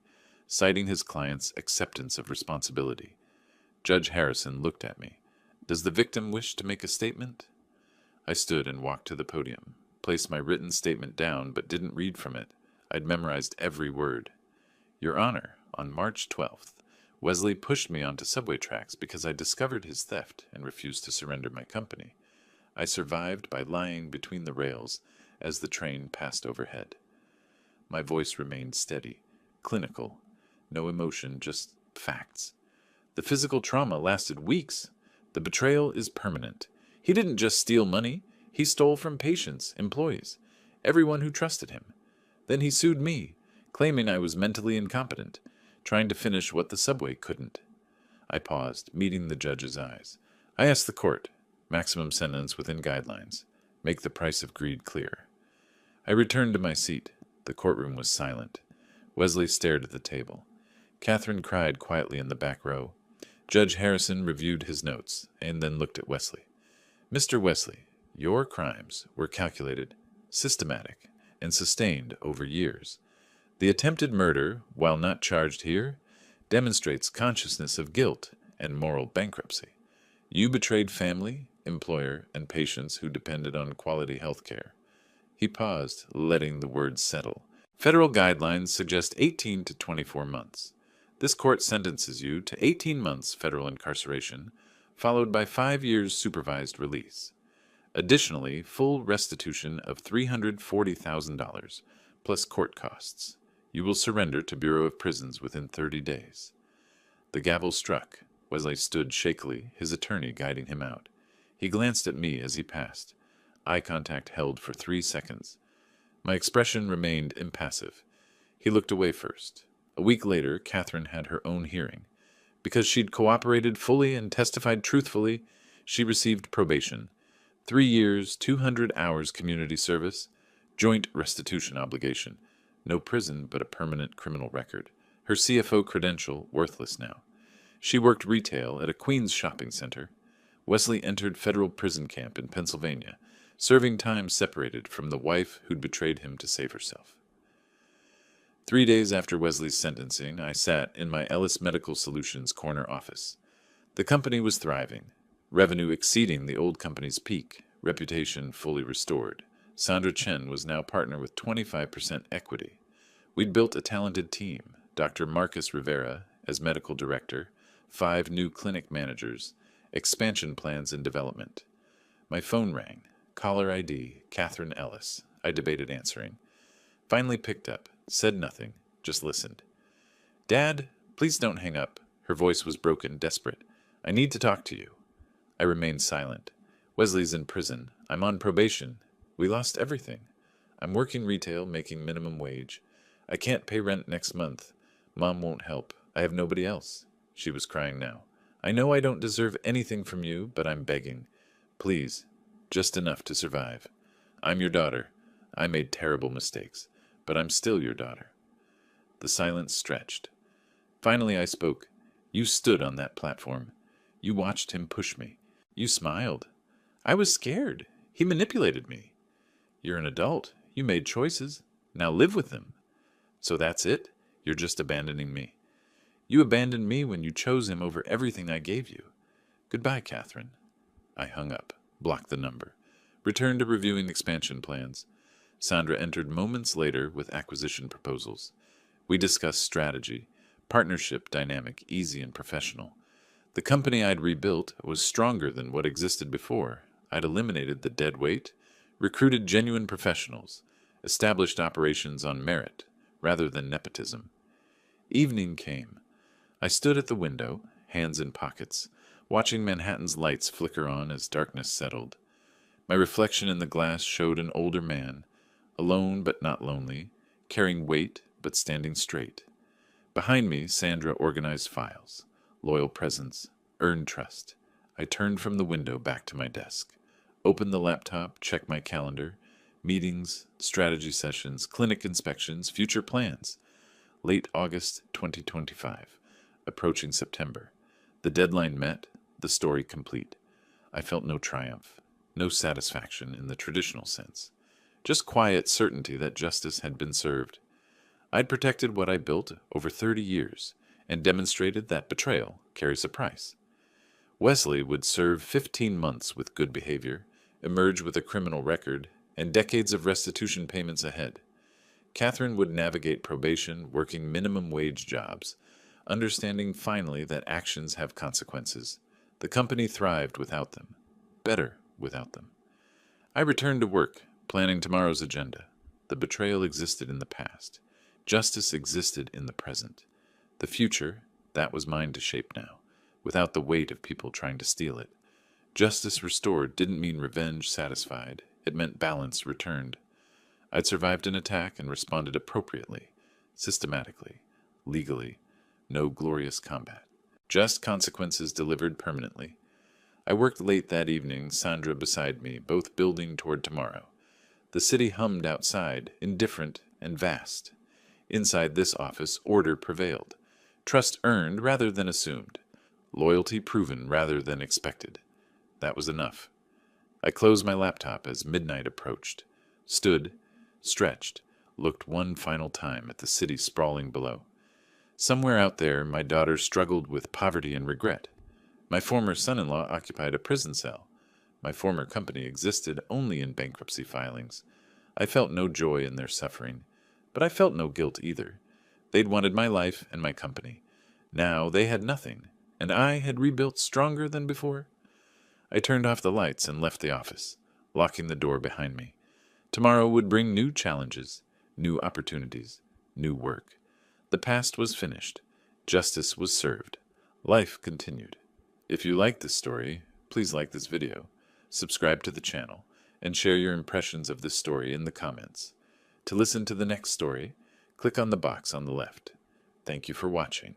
citing his client's acceptance of responsibility. Judge Harrison looked at me. Does the victim wish to make a statement? I stood and walked to the podium, placed my written statement down but didn't read from it. I'd memorized every word. Your Honor, on March 12th, Wesley pushed me onto subway tracks because I discovered his theft and refused to surrender my company. I survived by lying between the rails as the train passed overhead. My voice remained steady, clinical, no emotion, just facts. The physical trauma lasted weeks. The betrayal is permanent. He didn't just steal money. He stole from patients, employees, everyone who trusted him. Then he sued me, claiming I was mentally incompetent, trying to finish what the subway couldn't. I paused, meeting the judge's eyes. I asked the court, maximum sentence within guidelines. Make the price of greed clear. I returned to my seat. The courtroom was silent. Wesley stared at the table. Catherine cried quietly in the back row. Judge Harrison reviewed his notes and then looked at Wesley. Mr. Wesley, your crimes were calculated, systematic, and sustained over years. The attempted murder, while not charged here, demonstrates consciousness of guilt and moral bankruptcy. You betrayed family, employer, and patients who depended on quality health care. He paused, letting the words settle. Federal guidelines suggest 18 to 24 months. This court sentences you to 18 months federal incarceration, followed by 5 years supervised release. Additionally, full restitution of $340,000, plus court costs. You will surrender to Bureau of Prisons within 30 days. The gavel struck. Wesley stood shakily, his attorney guiding him out. He glanced at me as he passed. Eye contact held for 3 seconds. My expression remained impassive. He looked away first. A week later, Catherine had her own hearing. Because she'd cooperated fully and testified truthfully, she received probation, 3 years, 200 hours community service, joint restitution obligation, no prison but a permanent criminal record, her CFO credential worthless now. She worked retail at a Queens shopping center. Wesley entered federal prison camp in Pennsylvania, serving time separated from the wife who'd betrayed him to save herself. 3 days after Wesley's sentencing, I sat in my Ellis Medical Solutions corner office. The company was thriving, revenue exceeding the old company's peak, reputation fully restored. Sandra Chen was now partner with 25% equity. We'd built a talented team, Dr. Marcus Rivera as medical director, 5 new clinic managers, expansion plans in development. My phone rang. Caller ID, Catherine Ellis. I debated answering. Finally picked up, said nothing, just listened. Dad, please don't hang up. Her voice was broken, desperate. I need to talk to you. I remained silent. Wesley's in prison. I'm on probation. We lost everything. I'm working retail, making minimum wage. I can't pay rent next month. Mom won't help. I have nobody else. She was crying now. I know I don't deserve anything from you, but I'm begging. Please, just enough to survive. I'm your daughter. I made terrible mistakes, but I'm still your daughter. The silence stretched. Finally I spoke. You stood on that platform. You watched him push me. You smiled. I was scared. He manipulated me. You're an adult. You made choices. Now live with them. So that's it? You're just abandoning me. You abandoned me when you chose him over everything I gave you. Goodbye, Catherine. I hung up, blocked the number, returned to reviewing expansion plans. Sandra entered moments later with acquisition proposals. We discussed strategy, partnership dynamic, easy and professional. The company I'd rebuilt was stronger than what existed before. I'd eliminated the dead weight, recruited genuine professionals, established operations on merit rather than nepotism. Evening came. I stood at the window, hands in pockets, watching Manhattan's lights flicker on as darkness settled. My reflection in the glass showed an older man, alone but not lonely, carrying weight but standing straight. Behind me, Sandra organized files, loyal presence, earned trust. I turned from the window back to my desk, opened the laptop, checked my calendar, meetings, strategy sessions, clinic inspections, future plans. Late August 2025, approaching September. The deadline met, the story complete. I felt no triumph, No satisfaction in the traditional sense. Just quiet certainty that justice had been served. I'd protected what I built over 30 years and demonstrated that betrayal carries a price. Wesley would serve 15 months with good behavior, emerge with a criminal record, and decades of restitution payments ahead. Catherine would navigate probation, working minimum wage jobs, understanding finally that actions have consequences. The company thrived without them, better without them. I returned to work, planning tomorrow's agenda. The betrayal existed in the past. Justice existed in the present. The future, that was mine to shape now, without the weight of people trying to steal it. Justice restored didn't mean revenge satisfied. It meant balance returned. I'd survived an attack and responded appropriately, systematically, legally. No glorious combat. Just consequences delivered permanently. I worked late that evening, Sandra beside me, both building toward tomorrow. The city hummed outside, indifferent and vast. Inside this office, order prevailed. Trust earned rather than assumed. Loyalty proven rather than expected. That was enough. I closed my laptop as midnight approached. Stood, stretched, looked one final time at the city sprawling below. Somewhere out there, my daughter struggled with poverty and regret. My former son-in-law occupied a prison cell. My former company existed only in bankruptcy filings. I felt no joy in their suffering, but I felt no guilt either. They'd wanted my life and my company. Now they had nothing, and I had rebuilt stronger than before. I turned off the lights and left the office, locking the door behind me. Tomorrow would bring new challenges, new opportunities, new work. The past was finished. Justice was served. Life continued. If you like this story, please like this video, subscribe to the channel, and share your impressions of this story in the comments. To listen to the next story, click on the box on the left. Thank you for watching.